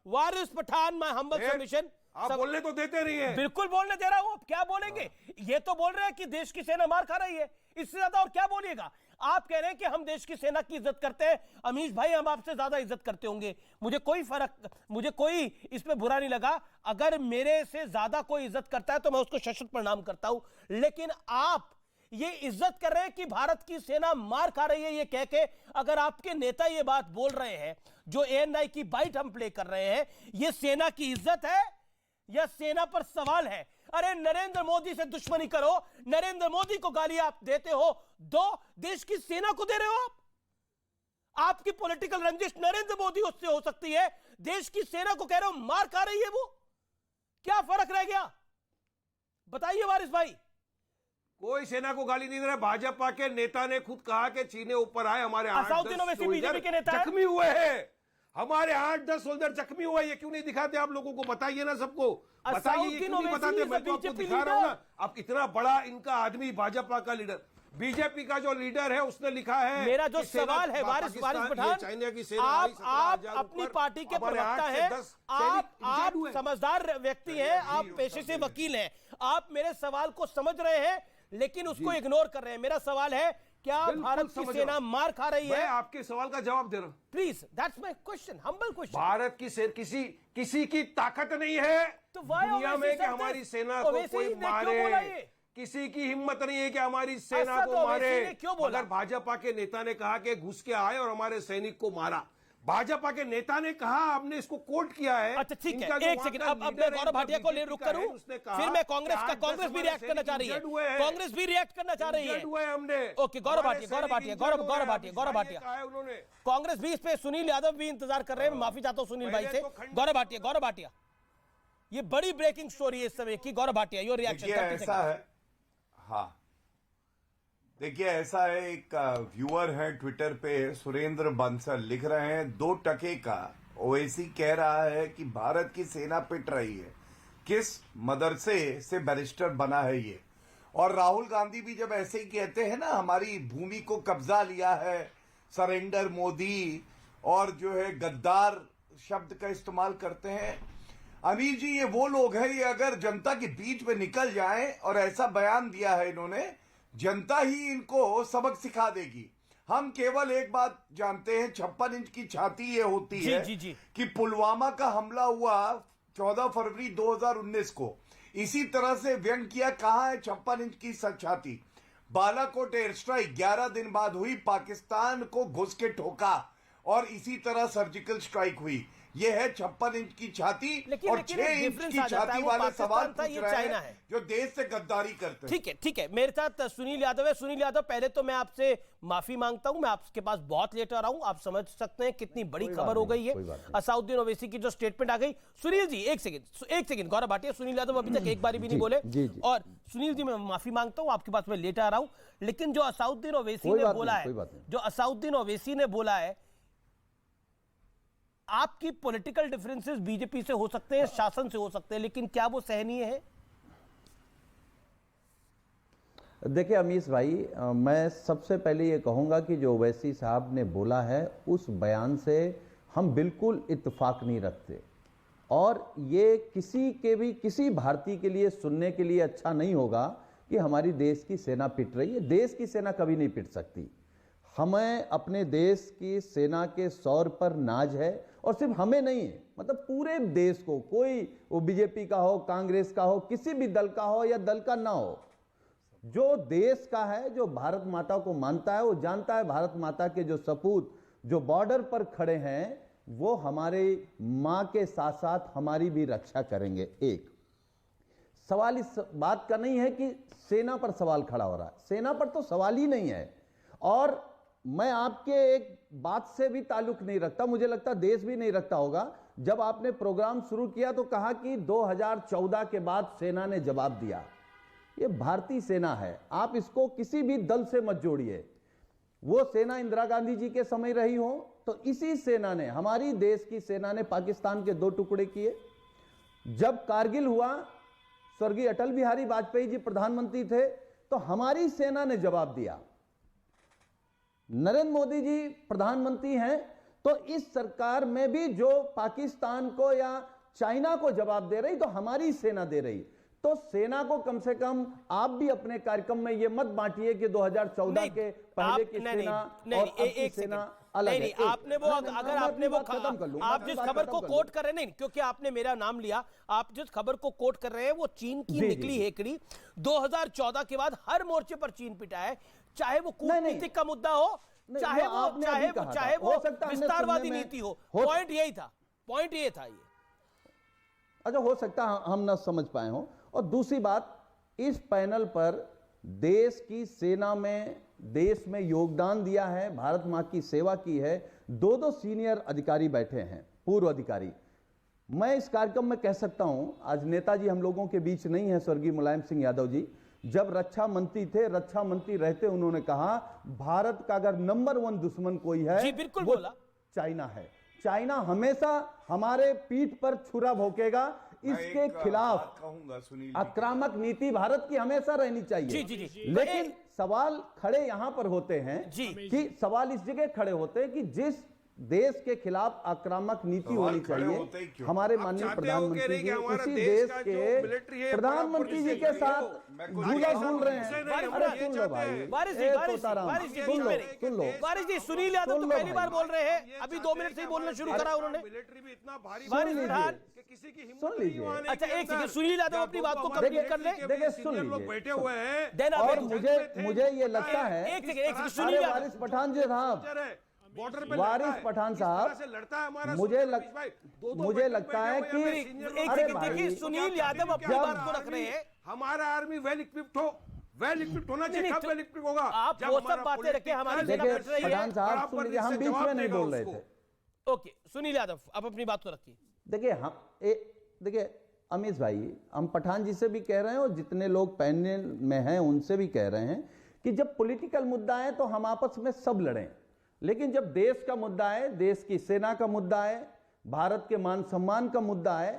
वारिस पठान, माय हम्बल सबमिशन। आप बोलने तो देते नहीं है। बिल्कुल बोलने दे रहा हूं, अब क्या बोलेंगे? ये तो बोल रहे हैं कि देश की सेना मार खा रही है, इससे ज्यादा और क्या बोलिएगा? आप कह रहे हैं कि हम देश की सेना की इज्जत करते हैं। अमीश भाई, हम आपसे ज्यादा इज्जत करते होंगे, मुझे कोई इसमें बुरा नहीं लगा। अगर मेरे से ज्यादा कोई इज्जत करता है तो मैं उसको सशक्त प्रणाम करता हूं, लेकिन आप ये इज्जत कर रहे हैं कि भारत की सेना मार खा रही है ये कह के। अगर आपके नेता ये बात बोल रहे हैं, जो ANI की बाइट हम प्ले कर रहे हैं, ये सेना की इज्जत है या सेना पर सवाल है? अरे नरेंद्र मोदी से दुश्मनी करो, नरेंद्र मोदी को गाली आप देते हो, दो देश की सेना को दे रहे हो आप। आपकी पॉलिटिकल रंजिश नरेंद्र मोदी उससे हो सकती है, देश की सेना को कह रहे हो मार खा रही है वो। क्या फर्क रह गया बताइए वारिस भाई। कोई सेना को गाली नहीं दे रहा। भाजपा के नेता ने खुद कहा कि चीने ऊपर आए, हमारे 8-10 बीजेपी के नेता जख्मी हुए हैं, हमारे 8-10 सोल्जर जख्मी हुए। ये क्यों नहीं दिखाते आप लोगों को? बताइए ना सबको, बताइए ये क्यों नहीं बताते? मैं तो आपको दिखा रहा हूं ना। आप इतना बड़ा इनका आदमी, भाजपा का लीडर, बीजेपी का जो लीडर है उसने लिखा है। मेरा जो सवाल है वारिस पठान, चाइना की सेना, आप अपनी पार्टी के प्रवक्ता हैं, आप समझदार व्यक्ति हैं, आप पेशे से वकील हैं, आप मेरे सवाल को समझ रहे हैं लेकिन उसको इग्नोर कर रहे हैं। मेरा सवाल है, क्या भारत की सेना मार खा रही है? मैं आपके सवाल का जवाब दे रहा हूं। Please, that's my question, humble question. Bharat की किसी की ताकत नहीं है तो दुनिया में कि हमारी सेना को कोई मारे। किसी की हिम्मत नहीं है कि हमारी सेना को मारे। अगर भाजपा के नेता ने कहा कि घुस के आए और हमारे सैनिक को मारा, भाजपा के नेता ने कहा, हमने इसको कोट किया है। अच्छा ठीक है, एक सेकंड, अब मैं गौरव भाटिया को ले रुक करूं, फिर मैं कांग्रेस भी रिएक्ट करना चाह रही है, कांग्रेस भी रिएक्ट करना चाह रही है। हमने ओके, गौरव भाटिया, कांग्रेस भी इस पे, सुनील यादव भी इंतजार कर रहे हैं। मैं माफी चाहता हूं सुनील भाई से। गौरव भाटिया, ये बड़ी ब्रेकिंग स्टोरी है इस समय की। Gaurav Bhatia, your reaction. ऐसा है, हाँ देखिए ऐसा है, एक व्यूअर है ट्विटर पे, सुरेंद्र बंसल, लिख रहे हैं 2 टके का ओवैसी कह रहा है कि भारत की सेना पिट रही है, किस मदरसे से बैरिस्टर बना है ये। और राहुल गांधी भी जब ऐसे ही कहते हैं ना, हमारी भूमि को कब्जा लिया है, सरेंडर मोदी, और जो है गद्दार शब्द का इस्तेमाल करते हैं। अमीर जी, ये वो लोग हैं, ये अगर जनता के बीच में निकल जाएं और ऐसा बयान दिया है इन्होंने, जनता ही इनको सबक सिखा देगी। हम केवल एक बात जानते हैं, 56 इंच की छाती ये होती है कि पुलवामा का हमला हुआ 14 फरवरी 2019 को, इसी तरह से व्यंग किया। कहां है 56 इंच की छाती? बालाकोट एयर स्ट्राइक 11 दिन बाद हुई, पाकिस्तान को घुस के ठोका, और इसी तरह सर्जिकल स्ट्राइक हुई। ये है 56 इंच की छाती, और 6 इंच की छाती वाले सवाल पूछ रहे हैं जो देश से गद्दारी करते हैं। ठीक है, मेरे साथ सुनील यादव है। सुनील यादव, पहले तो मैं आपसे माफी मांगता हूं, मैं आपके पास बहुत लेट आ रहा हूं। आप समझ सकते हैं कितनी बड़ी खबर हो गई है, असाउद्दीन ओवैसी की जो स्टेटमेंट आ गई। सुनील जी एक सेकंड, गौरव भाटिया, सुनील यादव अभी तक एक बार भी नहीं बोले। और सुनील जी, मैं माफी मांगता हूं, आपके पास मैं लेट आ रहा हूं, लेकिन जो असाउद्दीन ओवैसी ने बोला है, आपकी पॉलिटिकल डिफरेंसेस बीजेपी से हो सकते हैं, शासन से हो सकते हैं, लेकिन क्या वो सहनीय है? देखिए अमीश भाई, मैं सबसे पहले ये कहूंगा कि जो ओवैसी साहब ने बोला है उस बयान से हम बिल्कुल इत्तेफाक नहीं रखते, और ये किसी भारतीय के लिए सुनने के लिए अच्छा नहीं होगा कि हमारी देश की सेना पिट रही है। देश की सेना कभी नहीं पिट सकती। हमें अपने देश की सेना के शौर्य पर नाज है, और सिर्फ हमें नहीं है, मतलब पूरे देश को, कोई वो बीजेपी का हो, कांग्रेस का हो, किसी भी दल का हो या दल का ना हो, जो देश का है, जो भारत माता को मानता है, वो जानता है भारत माता के जो सपूत जो बॉर्डर पर खड़े हैं, वो हमारे मां के साथ साथ हमारी भी रक्षा करेंगे। एक सवाल इस बात का नहीं है कि सेना पर सवाल खड़ा हो रहा है, सेना पर तो सवाल ही नहीं है। और मैं आपके एक बात से भी ताल्लुक नहीं रखता, मुझे लगता देश भी नहीं रखता होगा। जब आपने प्रोग्राम शुरू किया तो कहा कि 2014 के बाद सेना ने जवाब दिया। ये भारतीय सेना है, आप इसको किसी भी दल से मत जोड़िए। वो सेना इंदिरा गांधी जी के समय रही हो, तो इसी सेना ने, हमारी देश की सेना ने पाकिस्तान के 2 टुकड़े किए। जब कारगिल हुआ, स्वर्गीय अटल बिहारी वाजपेयी जी प्रधानमंत्री थे, तो हमारी सेना ने जवाब दिया। नरेंद्र मोदी जी प्रधानमंत्री हैं, तो इस सरकार में भी जो पाकिस्तान को या चाइना को जवाब दे रही, तो हमारी सेना दे रही। तो सेना को कम से कम आप भी अपने कार्यक्रम में ये मत बांटिए कि 2014 के पहले की सेना और अब की सेना अलग है। आपने वो अगर आपने वो आप जिस खबर को कोट कर रहे हैं, नहीं क्योंकि आपने मेरा नाम लिया, आप जिस खबर को कोट कर रहे हैं वो चीन की निकली हेकड़ी। 2014 के बाद हर मोर्चे पर चीन पिटा है, चाहे वो कूटनीतिक का मुद्दा हो, चाहे वो विस्तारवादी नीति हो। पॉइंट यही था, पॉइंट ये था। ये अच्छा, हो सकता है हम ना समझ पाए हों। और दूसरी बात, इस पैनल पर देश की सेना में, देश में योगदान दिया है, भारत मां की सेवा की है, दो सीनियर अधिकारी बैठे हैं, पूर्व अधिकारी। मैं इस कार्यक्रम में कह सकता हूं, आज नेताजी हम लोगों के बीच नहीं है, स्वर्गीय मुलायम सिंह यादव जी, जब रक्षा मंत्री थे, रक्षा मंत्री रहते उन्होंने कहा भारत का अगर नंबर 1 दुश्मन कोई है, जी बिल्कुल वो बोला, चाइना है। चाइना हमेशा हमारे पीठ पर छुरा भोंकेगा, इसके खिलाफ आक्रामक नीति भारत की हमेशा रहनी चाहिए। जी। लेकिन सवाल खड़े यहां पर होते हैं कि सवाल इस जगह खड़े होते हैं कि जिस देश के खिलाफ आक्रामक नीति होनी चाहिए, हमारे माननीय प्रधानमंत्री जी उसी देश के प्रधानमंत्री जी के साथ झूला झूल रहे हैं। अरे सुन लो भाई, सुन लो वारिस जी, सुनील यादव तो पहली बार बोल रहे हैं, अभी 2 मिनट से ही बोलना शुरू करा उन्होंने। सुन लीजिए। अच्छा एक सेकंड, सुनील यादव अपनी बात को कंप्लीट कर ले। देखिए सुन लीजिए, बैठे हुए हैं और मुझे ये लगता है, एक सेकंड सुनील यादव, वारिस पठान जी साहब, बॉर्डर पे वारिस पठान साहब, मुझे लगता है कि देखिए सुनील यादव अपनी बात को रख रहे हैं, हमारा आर्मी वेल इक्विप्ड होना चाहिए। कब वेल इक्विप्ड होगा? आप वो सब बातें रखे, हमारी सेना बढ़ रही है। पठान साहब सुन लीजिए, हम बीच में नहीं बोल रहे थे। ओके सुनील यादव, आप अपनी बात को रखिए। देखिए अमीश भाई, हम पठान जी से भी कह रहे हैं और जितने लोग पैनल में हैं उनसे भी कह रहे हैं कि जब पॉलिटिकल मुद्दा है तो हम आपस में सब लड़ें, लेकिन जब देश का मुद्दा है, देश की सेना का मुद्दा है, भारत के मान सम्मान का मुद्दा है,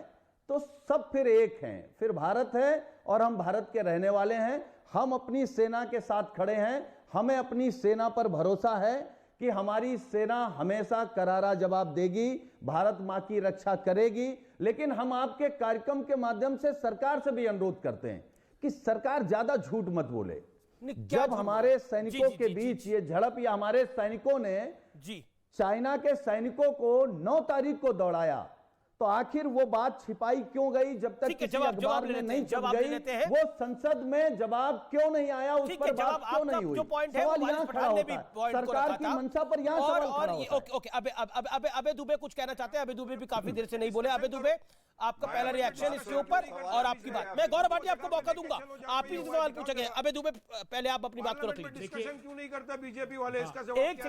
तो सब फिर एक हैं। फिर भारत है और हम भारत के रहने वाले हैं। हम अपनी सेना के साथ खड़े हैं। हमें अपनी सेना पर भरोसा है कि हमारी सेना हमेशा करारा जवाब देगी, भारत मां की रक्षा करेगी। लेकिन हम आपके कार्यक्रम के माध्यम से सरकार से भी अनुरोध करते हैं कि सरकार ज्यादा झूठ मत बोले। जब हमारे सैनिकों के बीच ये झड़प, या हमारे सैनिकों ने चाइना के सैनिकों को 9 तारीख को दौड़ाया, तो आखिर वो बात छिपाई क्यों गई? जब तक किसी अखबार में नहीं छप गई, वो संसद में जवाब क्यों नहीं आया? उस पर बात क्यों नहीं हुई? सवाल यहाँ खड़ा होता है, सरकार की मंशा पर यहाँ सवाल खड़ा होता है। ओके, अबे दुबे कुछ कहना चाहते हैं? अबे दुबे भी काफी देर से नहीं बोले। अबे दुबे, आपका पहला रिएक्शन इसके ऊपर और आपकी बात। मैं गौरव भाटिया आपको मौका दूंगा, आप ही सवाल पूछेंगे। अबे दुबे, पहले आप अपनी बात को रख लीजिए। डिस्कशन क्यों नहीं करता बीजेपी वाले? इसका एक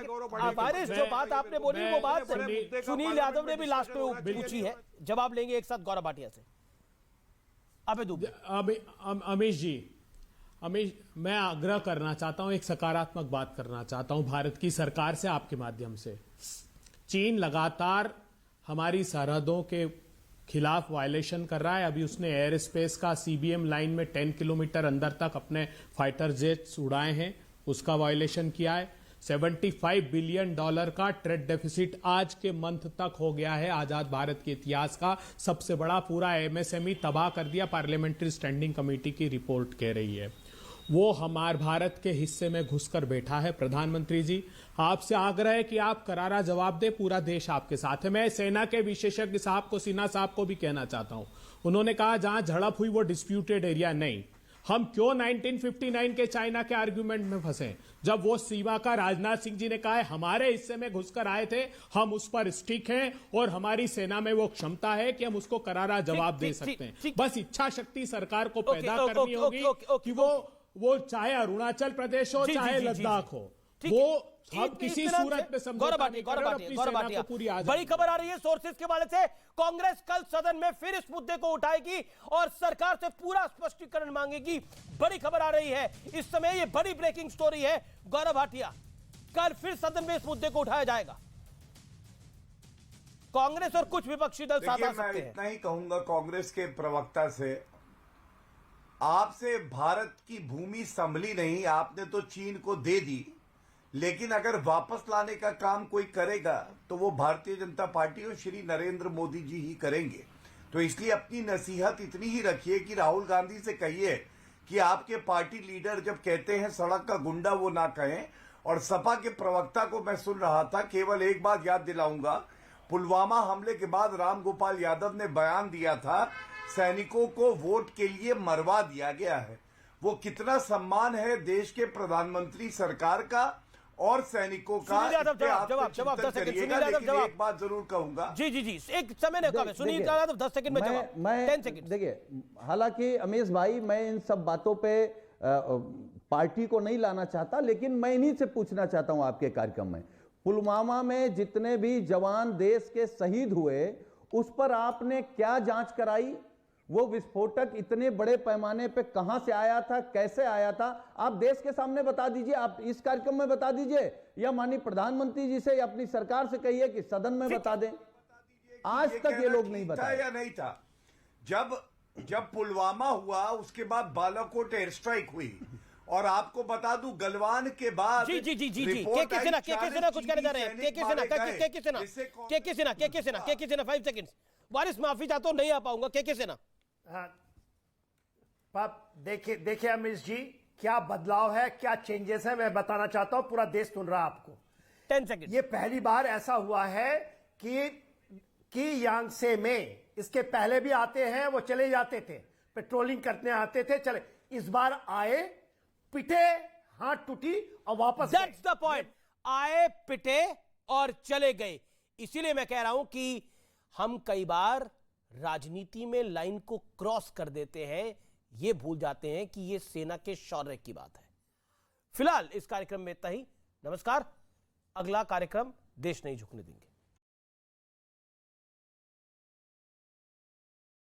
वारिस, जो बात आपने बोली वो बात सुनील यादव ने भी लास्ट में पूछी है, जवाब लेंगे एक साथ गौरव भाटिया से। अबे दुबे, अमीश जी, मैं आग्रह करना चाहता हूं, एक सकारात्मक बात करना चाहता हूं भारत की सरकार से आपके माध्यम से। चीन लगातार हमारी सरहदों के खिलाफ वायलेशन कर रहा है। अभी उसने एयर स्पेस का सीबीएम लाइन में 10 किलोमीटर अंदर तक अपने फाइटर जेट्स उड़ाए हैं, उसका वायलेशन किया है। $75 बिलियन का ट्रेड डेफिसिट आज के मंथ तक हो गया है। आजाद भारत के इतिहास का सबसे बड़ा, पूरा एमएसएमई तबाह कर दिया, पार्लियामेंट्री स्टैंडिंग कमेटी की रिपोर्ट कह रही है। वो हमारे भारत के हिस्से में घुसकर बैठा है। प्रधानमंत्री जी, आपसे आग्रह है कि आप करारा जवाब दे, पूरा देश आपके साथ है। मैं सेना के विशेषज्ञ साहब को, सिन्हा साहब को भी कहना चाहता हूं, उन्होंने कहा जहां झड़प हुई वो डिस्प्यूटेड एरिया नहीं। हम क्यों 1959 के चाइना के आर्ग्यूमेंट में फंसे? जब वो सीमा का राजनाथ सिंह जी ने कहा है हमारे हिस्से में घुसकर आए थे, हम उस पर स्टिक हैं और हमारी सेना में वो क्षमता है कि हम उसको करारा जवाब दे सकते हैं। बस इच्छा शक्ति सरकार को पैदा करनी होगी कि वो चाहे अरुणाचल प्रदेश हो, चाहे लद्दाख हो, वो हम किसी सूरत में समझौता नहीं करें और अपनी सेना को पूरी आजादी। बड़ी खबर आ रही है सोर्सेज के वाले से, कांग्रेस कल सदन में फिर इस मुद्दे को उठाएगी और सरकार से पूरा स्पष्टीकरण मांगेगी। बड़ी खबर आ रही है इस समय, ये बड़ी ब्रेकिंग स्टोरी है गौरव भाटिया। कल फिर सदन में इस मुद्दे को उठाया जाएगा। कांग्रेस और कुछ विपक्षी दल साथ आ सकते हैं। इतना ही कहूंगा कांग्रेस के प्रवक्ता से, आपसे भारत की भूमि संभली नहीं, आपने तो चीन को दे दी, लेकिन अगर वापस लाने का काम कोई करेगा तो वो भारतीय जनता पार्टी और श्री नरेंद्र मोदी जी ही करेंगे। तो इसलिए अपनी नसीहत इतनी ही रखिए कि राहुल गांधी से कहिए कि आपके पार्टी लीडर जब कहते हैं सड़क का गुंडा वो ना कहें। और सपा के प्रवक्ता को मैं सुन रहा था, केवल एक बात याद दिलाऊंगा, पुलवामा हमले के बाद रामगोपाल यादव ने बयान दिया था सैनिकों को वोट के लिए मरवा दिया गया है। वो कितना सम्मान है देश के प्रधानमंत्री सरकार का और सैनिकों का। जवाब 10 सेकंड। सुनील यादव जवाब। एक बात जरूर कहूंगा। जी जी जी, एक समय ने कहा। सुनील यादव 10 सेकंड में जवाब। मैं 10 सेकंड। देखिए, हालांकि अमीश भाई मैं इन सब बातों पे पार्टी को नहीं लाना चाहता, लेकिन मैं इन्हीं से पूछना चाहता हूं आपके कार्यक्रम में, पुलवामा में जितने भी जवान देश के शहीद हुए उस पर आपने क्या जांच कराई? वो विस्फोटक इतने बड़े पैमाने पे कहां से आया था, कैसे आया था? आप देश के सामने बता दीजिए, आप इस कार्यक्रम में बता दीजिए, या माननीय प्रधानमंत्री जी से या अपनी सरकार से कहिए कि सदन में बता दें। आज तक ये लोग नहीं बताए या नहीं था। जब पुलवामा हुआ उसके बाद बालाकोट एयर स्ट्राइक हुई, और आपको बता दूं गलवान के बाद जी जी जी जी जी के सेना कुछ कहने जा रहे हैं। के सेना 5 सेकंड। वारिस माफी चाहता हूं, नहीं आ पाऊंगा। के सेना। देखिए अमीश जी, क्या बदलाव है, क्या चेंजेस है, मैं बताना चाहता हूं, पूरा देश सुन रहा है आपको। 10 सेकंड। ये पहली बार ऐसा हुआ है कि यांगसे में, इसके पहले भी आते हैं, वो चले जाते थे, पेट्रोलिंग करने आते थे, चले। इस बार आए, पिटे, हाथ टूटी और वापस। That's the point. आए, पिटे और चले गए। इसीलिए मैं कह रहा हूं कि हम कई बार राजनीति में लाइन को क्रॉस कर देते हैं, ये भूल जाते हैं कि ये सेना के शौर्य की बात है। फिलहाल इस कार्यक्रम में इतना ही। नमस्कार। अगला कार्यक्रम देश नहीं झुकने देंगे।